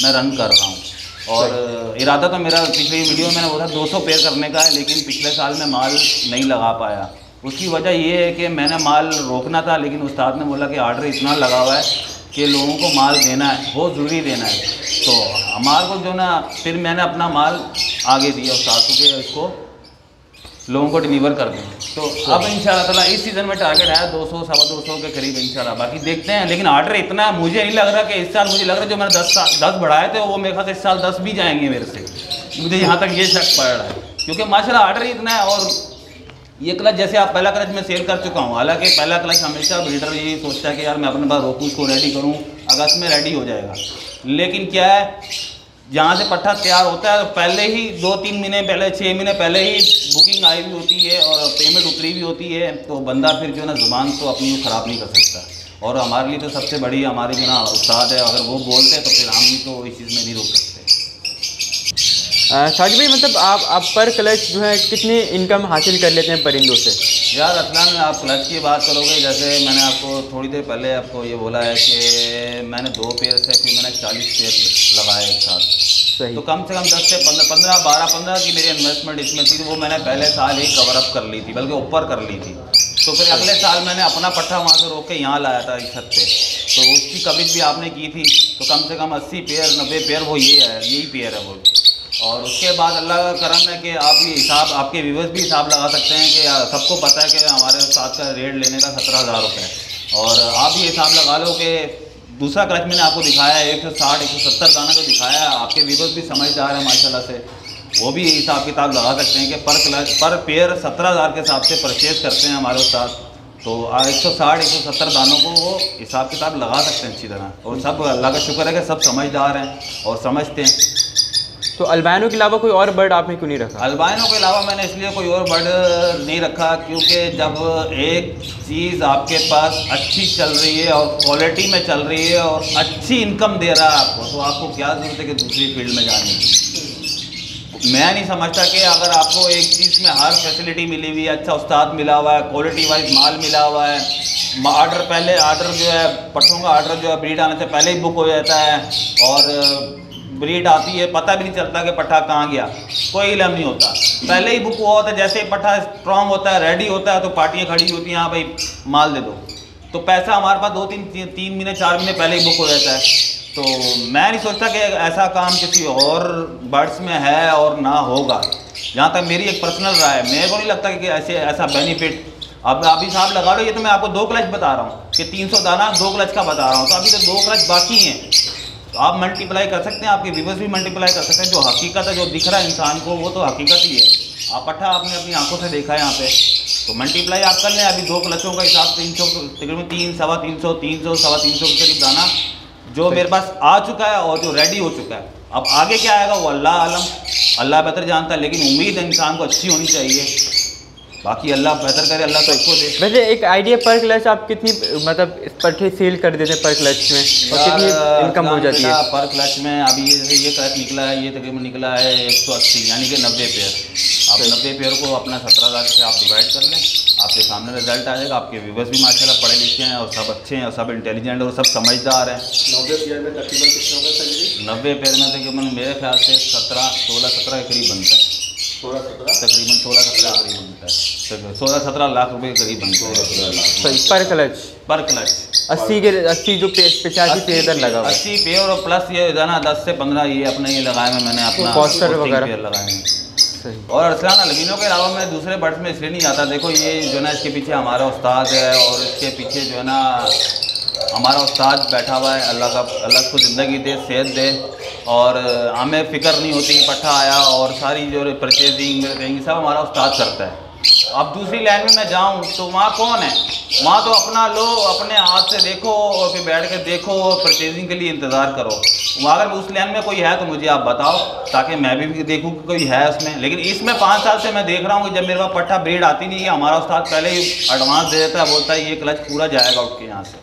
मैं रन कर रहा हूँ। और इरादा तो मेरा पिछली वीडियो में मैंने बोला 200 पेयर करने का है, लेकिन पिछले साल मैं माल नहीं लगा पाया। उसकी वजह ये है कि मैंने माल रोकना था, लेकिन उस्ताद ने बोला कि आर्डर इतना लगा हुआ है कि लोगों को माल देना है, बहुत ज़रूरी देना है। तो हमारे को जो ना, फिर मैंने अपना माल आगे दिया उस्ताद को कि इसको लोगों को डिलीवर कर दें। तो अब इंशाल्लाह ताला इस सीज़न में टारगेट है 200 सवा 200 के करीब इंशाल्लाह। बाकी देखते हैं, लेकिन आर्डर इतना मुझे नहीं लग रहा कि इस साल, मुझे लग रहा है जो मैंने 10 बढ़ाए थे वो मेरे ख्याल से इस साल 10 भी जाएंगे मेरे से। मुझे यहाँ तक ये शक पड़ रहा है क्योंकि माशाल्लाह आर्डर ही इतना है। और ये क्लच जैसे आप पहला क्लच मैं सेल कर चुका हूँ, हालांकि पहला क्लच हमेशा ब्रीडर यही सोचता है कि यार मैं अपने पास रोकूँ, उसको रेडी करूँ, अगस्त में रेडी हो जाएगा। लेकिन क्या है, जहाँ से पट्ठा तैयार होता है तो पहले ही 2-3 महीने पहले, 6 महीने पहले ही बुकिंग आई हुई होती है और पेमेंट उतरी हुई होती है। तो बंदा फिर जो है ना ज़ुबान तो अपनी ख़राब नहीं कर सकता। और हमारे लिए तो सबसे बड़ी हमारी जो ना उस्ताद है, अगर वो बोलते हैं तो फिर हम तो इस चीज़ में नहीं रोक सकते। साजिद भाई, मतलब आप पर क्लच जो है कितनी इनकम हासिल कर लेते हैं परिंदों से? यार अरसलान, आप क्लच की बात करोगे, जैसे मैंने आपको थोड़ी देर पहले आपको ये बोला है कि मैंने 2 पेयर से फिर मैंने 40 पेयर लगाए एक साथ। सही। तो कम से कम 10 से 15 की मेरी इन्वेस्टमेंट इसमें थी। वो मैंने पहले साल ही कवर अप कर ली थी, बल्कि ऊपर कर ली थी। तो फिर अगले साल मैंने अपना पट्ठा वहाँ से रोक के यहाँ लाया था इस छत पे। तो उसकी कवरेज भी आपने की थी। तो कम से कम 80 पेयर 90 पेयर वो यही पेयर है वो। और उसके बाद अल्लाह का करम है कि आप ये हिसाब, आपके व्यूवर्स भी हिसाब लगा सकते हैं कि सबको पता है कि हमारे साथ का रेट लेने का 17,000 रुपये। और आप ये हिसाब लगा लो कि दूसरा क्लच मैंने आपको दिखाया है 160 170 दाना जो दिखाया है, आपके व्यूवर्स भी समझदार है माशाल्लाह से। वो भी हिसाब किताब लगा सकते हैं कि पर पेयर 17,000 के हिसाब से परचेज़ करते हैं हमारे साथ, तो 160-170 दानों को वो हिसाब किताब लगा सकते हैं अच्छी तरह। और सब अल्लाह का शुक्र है कि सब समझदार हैं और समझते हैं। तो अल्बाइनो के अलावा कोई और बर्ड आपने क्यों नहीं रखा? अल्बाइनो के अलावा मैंने इसलिए कोई और बर्ड नहीं रखा क्योंकि जब एक चीज़ आपके पास अच्छी चल रही है और क्वालिटी में चल रही है और अच्छी इनकम दे रहा है आपको, तो आपको क्या ज़रूरत है कि दूसरी फील्ड में जाने की। मैं नहीं समझता कि अगर आपको एक चीज़ में हर फैसिलिटी मिली हुई है, अच्छा उस्ताद मिला हुआ है, क्वालिटी वाइज माल मिला हुआ है, आर्डर जो है पट्ठों का आर्डर जो है ब्रीड आने से पहले ही बुक हो जाता है और ब्रीड आती है पता भी नहीं चलता कि पट्ठा कहाँ गया, कोई इलम नहीं होता, पहले ही बुक हुआ होता है। जैसे ही पट्ठा स्ट्रॉन्ग होता है, रेडी होता है, तो पार्टियाँ खड़ी होती हैं, हाँ भाई माल दे दो, तो पैसा हमारे पास 2-3 महीने 4 महीने पहले ही बुक हो जाता है। तो मैं नहीं सोचता कि ऐसा काम किसी और बर्ड्स में है और ना होगा। जहाँ तक मेरी एक पर्सनल राय है, मेरे को नहीं लगता कि ऐसा बेनिफिट अब अभी साहब लगा लो। ये तो मैं आपको 2 क्लच बता रहा हूँ कि 300 दाना 2 क्लच का बता रहा हूँ, तो अभी तो 2 क्लच बाकी हैं। तो आप मल्टीप्लाई कर सकते हैं, आपके व्यूवर्स भी मल्टीप्लाई कर सकते हैं। जो हकीकत है, जो दिख रहा है इंसान को, वो तो हकीकत ही है। आप पट्ठा आपने अपनी आंखों से देखा है यहाँ पे, तो मल्टीप्लाई आप कर लें। अभी 2 क्लचों का हिसाब 300, तकरीबन 300, 350 के करीब दाना जो मेरे पास आ चुका है और जो रेडी हो चुका है। अब आगे क्या आएगा वो अल्लाह आलम, अल्लाह बेहतर जानता है, लेकिन उम्मीद इंसान को अच्छी होनी चाहिए। बाकी अल्लाह बेहतर करे, अल्लाह सबको दे। वैसे एक आइडिया पर क्लच आप कितनी मतलब पट्ठे सेल कर देते हैं पर क्लच में, और कितनी इनकम हो जाती है पर क्लच में? अभी ये क्लच निकला है, ये तकरीबन निकला है 180, यानी कि 90 पेयर। आप 90 पेयर को अपना 17,000 से आप डिवाइड कर लें, आपके सामने रिजल्ट आ जाएगा। आपके व्यूवर्स भी माशाल्लाह पढ़े लिखे हैं और सब अच्छे हैं और सब इंटेलिजेंट और सब समझदार हैं। 90 पेयर में तकरीबन कितना होगा सर? 90 पेयर में तकरीबन मेरे ख्याल से 16-17 के करीब बनता है। 16-17 तकरीबन 16-17 के करीब बनता है। 16-17 लाख रुपए के करीब बनता है पर क्लच। पर क्लच 80 जो 85 पेयर लगा हुआ है। 80 पेयर और प्लस ये दाना 10 से 15 ये अपने ये लगाए हैं मैंने, अपना पोस्टर वगैरह पेयर लगाए हैं। सही। और अरसलान अल्बिनो के अलावा मैं दूसरे बर्ड्स में इसलिए नहीं जाता। देखो ये जो है ना, इसके पीछे हमारा उस्ताद है और इसके पीछे जो है ना हमारा उस्ताद बैठा हुआ है। अल्लाह को ज़िंदगी दे, सेहत दे, और हमें फ़िक्र नहीं होती कि पट्ठा आया और सारी जो परचेजिंग सब हमारा उस्ताद करता है। अब दूसरी लाइन में मैं जाऊं तो वहाँ कौन है? वहाँ तो अपना लो, अपने हाथ से देखो और फिर बैठ कर देखो और परचेजिंग के लिए इंतज़ार करो। वहाँ अगर उस लाइन में कोई है तो मुझे आप बताओ, ताकि मैं भी देखूँ कि कोई है उसमें। लेकिन इसमें 5 साल से मैं देख रहा हूँ कि जब मेरे पास पट्ठा ब्रीड आती नहीं है, हमारा उस्ताद पहले ही एडवांस दे देता है, बोलता है ये क्लच पूरा जाएगा उठ के यहाँ से।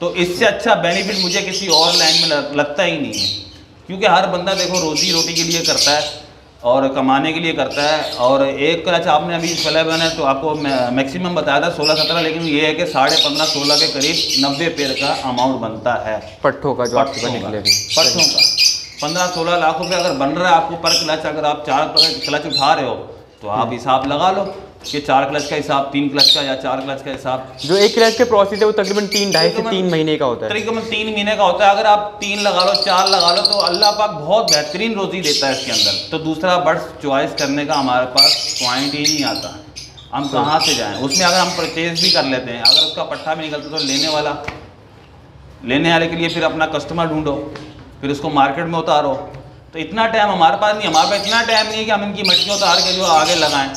तो इससे अच्छा बेनिफिट मुझे किसी और लाइन में लगता ही नहीं है, क्योंकि हर बंदा देखो रोजी रोटी के लिए करता है और कमाने के लिए करता है। और एक क्लच आपने अभी पहले मैंने तो आपको मैक्सिमम बताया था 16-17, लेकिन ये है कि 15.5-16 के करीब 90 पेयर का अमाउंट बनता है पट्ठों का, जो आपके निकले पट्ठों का 15-16 लाख रुपये अगर बन रहा है आपको पर क्लच। अगर आप 4 क्लच उठा रहे हो तो आप हिसाब लगा लो कि 4 क्लच का हिसाब, 3 क्लच का या 4 क्लच का हिसाब। जो एक क्लच के प्रोसेस है वो तकरीबन 2.5 से 3 महीने का होता है। तकरीबन 3 महीने का होता है। अगर आप 3 लगा लो, 4 लगा लो, तो अल्लाह पाक बहुत बेहतरीन रोज़ी देता है इसके अंदर। तो दूसरा बर्ड्स चॉइस करने का हमारे पास पॉइंट ही नहीं आता, हम कहाँ से जाएं उसमें। अगर हम परचेज भी कर लेते हैं, अगर उसका पट्ठा भी निकलता तो लेने वाले के लिए फिर अपना कस्टमर ढूंढो, फिर उसको मार्केट में उतारो। तो इतना टाइम हमारे पास नहीं, हमारे पास इतना टाइम नहीं है कि हम इनकी मटकी उतार के जो आगे लगाएं।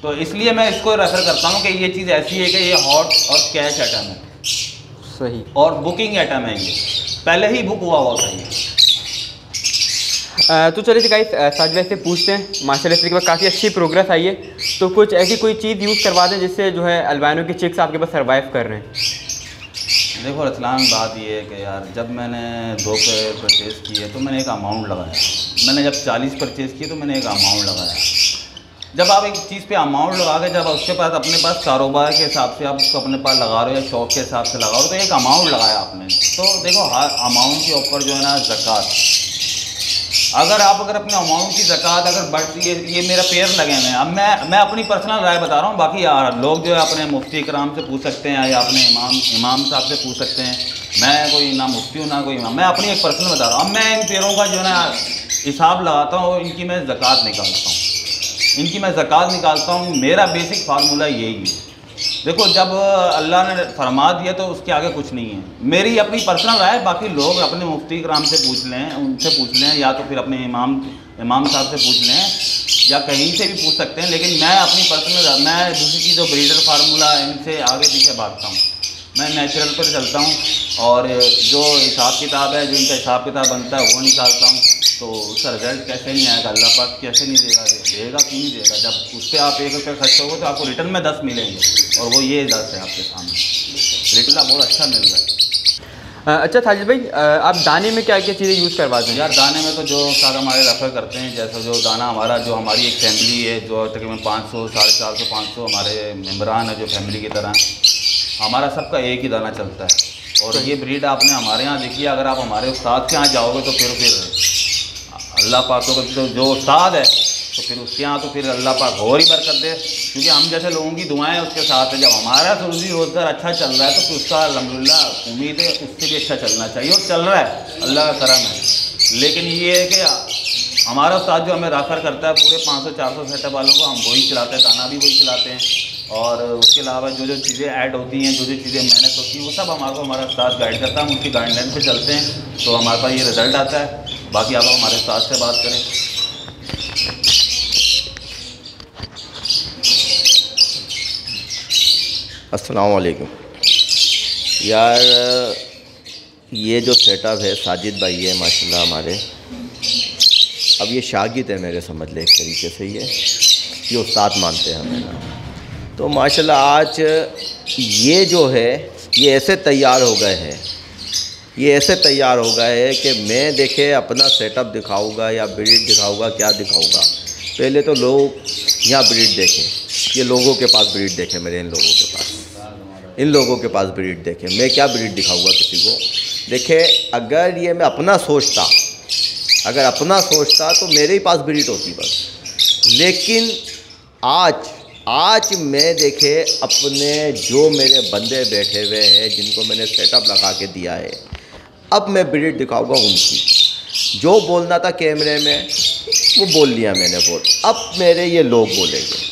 तो इसलिए मैं इसको रेफर करता हूँ कि ये चीज़ ऐसी है कि ये हॉट और कैश आइटम है। सही। और बुकिंग आइटम है, ये पहले ही बुक हुआ होता है। तो चलिए गाइस, साजिद भाई से पूछते हैं, माशाल्लाह इसके बाद काफ़ी अच्छी प्रोग्रेस आई है, तो कुछ ऐसी कोई चीज़ यूज़ करवा दें जिससे जो है अल्बाइनो के चिक्स आपके पास सर्वाइव कर रहे हैं। देखो रसलान, बात ये है कि यार जब मैंने 2 पेयर परचेज़ किए तो मैंने एक अमाउंट लगाया। मैंने जब 40 परचेज़ किए तो मैंने एक अमाउंट लगाया। जब आप एक चीज़ पे अमाउंट लगा के, जब उसके पास अपने पास कारोबार के हिसाब से आप उसको अपने पास लगा रहे हो या शौक के हिसाब से लगा रहे हो, तो एक अमाउंट लगाया आपने। तो देखो हर अमाउंट के ऊपर जो है ना ज़कात, अगर अपने अमाउंट की ज़कात अगर बढ़ती है, ये मेरा पेयर लगे हुए हैं। अब मैं अपनी पर्सनल राय बता रहा हूँ, बाकी लोग जो है अपने मुफ्ती कराम से पूछ सकते हैं या अपने इमाम साहब से पूछ सकते हैं। मैं कोई ना मुफ्ती हूँ ना कोई इमाम, मैं अपनी एक पर्सनल बता रहा हूँ। अब मैं इन पेयरों का जो है ना हिसाब लगाता हूँ, इनकी मैं ज़कात निकालता हूँ। मेरा बेसिक फार्मूला यही है देखो, जब अल्लाह ने फरमा दिया तो उसके आगे कुछ नहीं है। मेरी अपनी पर्सनल राय, बाकी लोग अपने मुफ्ती कराम से पूछ लें, उनसे पूछ लें, या तो फिर अपने इमाम साहब से पूछ लें, या कहीं से भी पूछ सकते हैं। लेकिन मैं अपनी पर्सनल, मैं दूसरी की जो ब्रीडर फार्मूला इनसे आगे पीछे भागता हूँ, मैं नेचुरल पर चलता हूँ, और जो हिसाब किताब है, जो इनका हिसाब किताब बनता है वो निकालता हूँ। तो उसका रिजल्ट कैसे नहीं आएगा, अल्लाह पाक कैसे नहीं देगा, देगा क्यों नहीं देगा। जब उस पर आप 1 रुपये खर्च करोगे तो आपको रिटर्न में 10 मिलेंगे, और वो ये 10 है आपके सामने, रिटर्न बहुत अच्छा मिल रहा है। अच्छा साजिद भाई, आप दाने में क्या क्या चीज़ें यूज़ करवाते हैं? यार दाने में तो जो साथ हमारे रेफ़र करते हैं, जैसा जो दाना हमारा, जो हमारी एक फैमिली है, जो तकरीबन 500, 450, 500 हमारे मेम्बरान है जो फैमिली की तरह, हमारा सबका एक ही दाना चलता है। और ये ब्रीड आपने हमारे यहाँ देखी है, अगर आप हमारे उस्ताद के यहाँ जाओगे तो फिर अल्लाह पाक को तो जो उस्ताद है तो फिर उसके यहाँ तो फिर अल्लाह पाक और ही बरकत दे, क्योंकि हम जैसे लोगों की दुआएं उसके साथ है। जब हमारा रोज़ी रोज़गार अच्छा चल रहा है तो फिर उसका अल्हम्दुलिल्लाह उम्मीद है उससे भी अच्छा चलना चाहिए, और चल रहा है, अल्लाह का करम है। लेकिन ये है कि हमारा उस्ताद जो हमें रेफ़र करता है पूरे 500-400 सेटअप वालों को, हम वही चलाते हैं, दाना भी वही चलाते हैं, और उसके अलावा जो जो चीज़ें ऐड होती हैं, जो जो चीज़ें मेहनत होती हैं, वो सब हमारा उस्ताद गाइड करता है। हम उसकी गाइडलाइन पे चलते हैं तो हमारे पास ये रिज़ल्ट आता है। बाकी आप हमारे उस्ताद से बात करें। अस्सलाम वालेकुम यार, ये जो सेटअप है साजिद भाई है माशाल्लाह हमारे, अब ये शागिर्द है मेरे, समझ ले एक तरीके से ये उस्ताद मानते हैं हमें ना। तो माशाल्लाह आज ये जो है ये ऐसे तैयार हो गए हैं, ये ऐसे तैयार हो गए हैं कि मैं देखे अपना सेटअप दिखाऊंगा या ब्रीड दिखाऊंगा, क्या दिखाऊंगा। पहले तो लोग यहाँ ब्रीड देखें, ये लोगों के पास ब्रीड देखें, मेरे इन लोगों के पास ब्रीड देखें। मैं क्या ब्रीड दिखाऊंगा किसी को? देखे, अगर ये मैं अपना सोचता तो मेरे ही पास ब्रीड होती बस। लेकिन आज मैं देखे अपने जो मेरे बंदे बैठे हुए हैं जिनको मैंने सेटअप लगा के दिया है, अब मैं ब्रीड दिखाऊंगा उनकी। जो बोलना था कैमरे में वो बोल लिया मैंने, अब मेरे ये लोग बोलेंगे,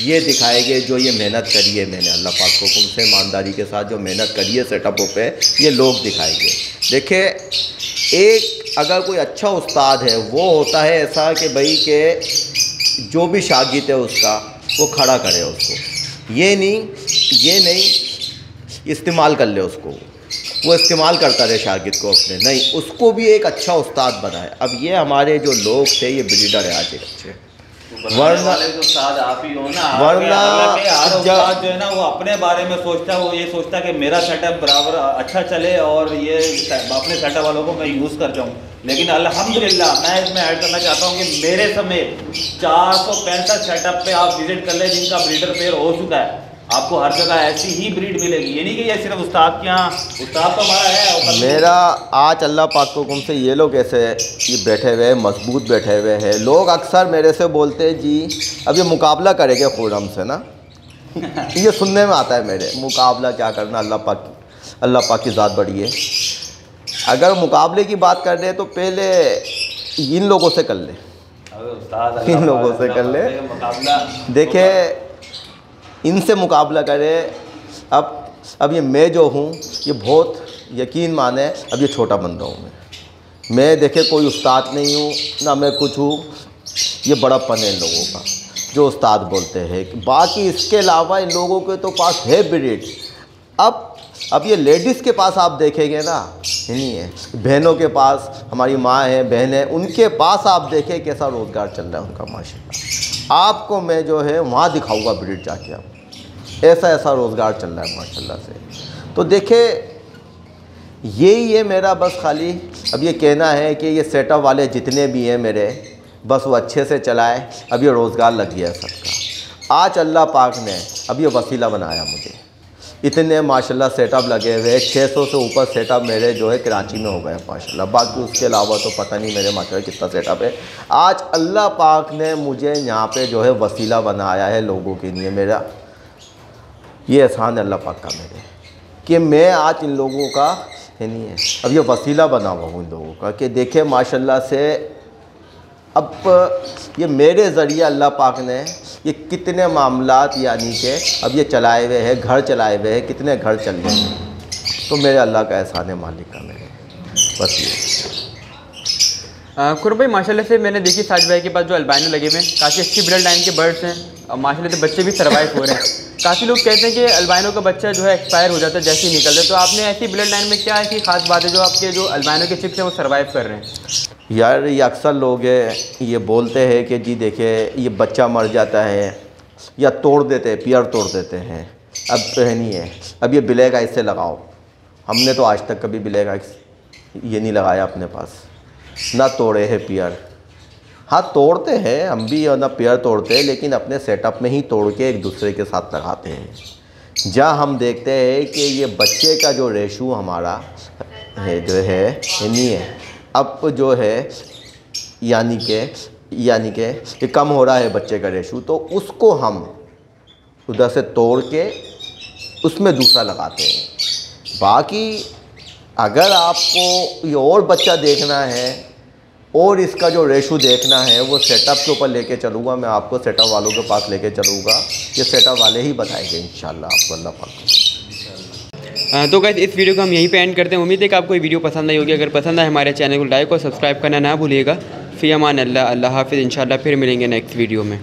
ये दिखाएंगे जो ये मेहनत करी है मैंने अल्लाह पाक को हुक्म से ईमानदारी के साथ जो मेहनत करी है सेटअपों पे, ये लोग दिखाएंगे। देखे, एक अगर कोई अच्छा उस्ताद है वो होता है ऐसा कि भाई के जो भी शागिर्द है उसका वो खड़ा करे उसको, ये नहीं इस्तेमाल कर ले उसको, वो इस्तेमाल करता रहे शागिर्द को अपने, नहीं, उसको भी एक अच्छा उस्ताद बनाए। अब ये हमारे जो लोग थे ये ब्रीडर है आज अच्छे, वरना जो उस्ताद आप ही हो ना, वरना उस्ताद जो है ना वो अपने बारे में सोचता है, वो ये सोचता है कि मेरा सेटअप बराबर अच्छा चले और ये अपने सेटअप वालों को मैं यूज़ कर जाऊँ। लेकिन अल्हम्दुलिल्लाह मैं इसमें ऐड करना चाहता हूँ कि मेरे समेत 465 सेटअप पे आप विजिट कर लें जिनका ब्रीडर पेयर हो चुका है, आपको हर जगह ऐसी ही ब्रीड मिलेगी। ये नहीं कि ये सिर्फ उस्ताद के यहाँ, उस्ताद तो हमारा है मेरा आज अल्लाह पाक को हुक्म से ये लोग ऐसे ये बैठे हुए मजबूत बैठे हुए हैं। लोग अक्सर मेरे से बोलते हैं जी अब ये मुकाबला करेंगे खुरम से ना ये सुनने में आता है मेरे, मुकाबला क्या करना, अल्लाह पाक की ज़ात बड़ी है। अगर मुकाबले की बात कर रहे हैं तो पहले इन लोगों से कर ले, इन लोगों से कर ले, देखे इनसे मुकाबला करे। अब ये मैं जो हूँ ये बहुत यकीन माने, अब ये छोटा बंदा हूँ मैं देखे कोई उस्ताद नहीं हूँ ना मैं कुछ हूँ, ये बड़ापन है इन लोगों का जो उस्ताद बोलते हैं। बाकी इसके अलावा इन लोगों के तो पास है ब्रीड। अब ये लेडीज़ के पास आप देखेंगे ना, नहीं है, बहनों के पास, हमारी माँ है, बहन है, उनके पास आप देखें कैसा रोज़गार चल रहा है उनका माशाल्लाह। आपको मैं जो है वहाँ दिखाऊंगा ब्रीड जाके, आप ऐसा रोज़गार चल रहा है माशाल्लाह से। तो देखे यही है मेरा बस खाली अब ये कहना है कि ये सेटअप वाले जितने भी हैं मेरे, बस वो अच्छे से चलाए। अब ये रोज़गार लग गया सबका। आज अल्लाह पाक ने अब ये वसीला बनाया मुझे, इतने माशाल्लाह सेटअप लगे हुए, 600 से ऊपर सेटअप मेरे जो है कराची में हो गए माशाल्लाह। बाकी उसके अलावा तो पता नहीं मेरे माशाल्लाह कितना सेटअप है। आज अल्लाह पाक ने मुझे यहाँ पे जो है वसीला बनाया है लोगों के लिए। मेरा ये एहसान है अल्लाह पाक का मेरे कि मैं आज इन लोगों का है नहीं है, अब ये वसीला बना हुआ हूँ इन लोगों का कि देखे माशाल्लाह से अब ये मेरे ज़रिए अल्लाह पाक ने ये कितने मामलात यानी कि अब ये चलाए हुए हैं, घर चलाए हुए हैं, कितने घर चल रहे हैं, तो मेरे अल्लाह का एहसान है मालिक का मेरे, बस ये। खुरम भाई माशाल्लाह से मैंने देखी साजिद भाई के पास जो अल्बाइनो लगे हुए हैं, काफ़ी अच्छी ब्लड लाइन के बर्ड्स हैं और माशाल्लाह से बच्चे भी सर्वाइव हो रहे हैं। काफ़ी लोग कहते हैं कि अल्बाइनो का बच्चा जो है एक्सपायर हो जाता है जैसे ही निकलता है, तो आपने ऐसी ब्लड लाइन में क्या ऐसी खास बात है जो आपके जो अल्बाइनो के चिक्स हैं वो सर्वाइव कर रहे हैं? यार ये अक्सर लोग ये बोलते हैं कि जी देखिए ये बच्चा मर जाता है या तोड़ देते हैं, पियर तोड़ देते हैं। अब तो है नहीं है, अब ये ब्लैक आइस से लगाओ। हमने तो आज तक कभी ब्लैक आइस ये नहीं लगाया अपने पास, ना तोड़े हैं पियर। हाँ तोड़ते हैं हम भी और ना पियर तोड़ते हैं, लेकिन अपने सेटअप में ही तोड़ के एक दूसरे के साथ लगाते हैं। जहाँ हम देखते हैं कि ये बच्चे का जो रेशो हमारा है जो है नहीं है, अब जो है यानी कि ये कम हो रहा है बच्चे का रेशो, तो उसको हम उधर से तोड़ के उसमें दूसरा लगाते हैं। बाकी अगर आपको ये और बच्चा देखना है और इसका जो रेशो देखना है वो सेटअप के ऊपर लेके चलूँगा, मैं आपको सेटअप वालों के पास लेके चलूँगा, ये सेटअप वाले ही बताएंगे इंशाल्लाह आपको, अल्लाह पाक। तो गाइस इस वीडियो को हम यहीं पे एंड करते हैं। उम्मीद है कि आपको ये वीडियो पसंद आई होगी। अगर पसंद आए हमारे चैनल को लाइक और सब्सक्राइब करना ना भूलिएगा। फ़ी अमान अल्लाह, अल्लाह हाफ़िज़। इंशाल्लाह फिर मिलेंगे नेक्स्ट वीडियो में।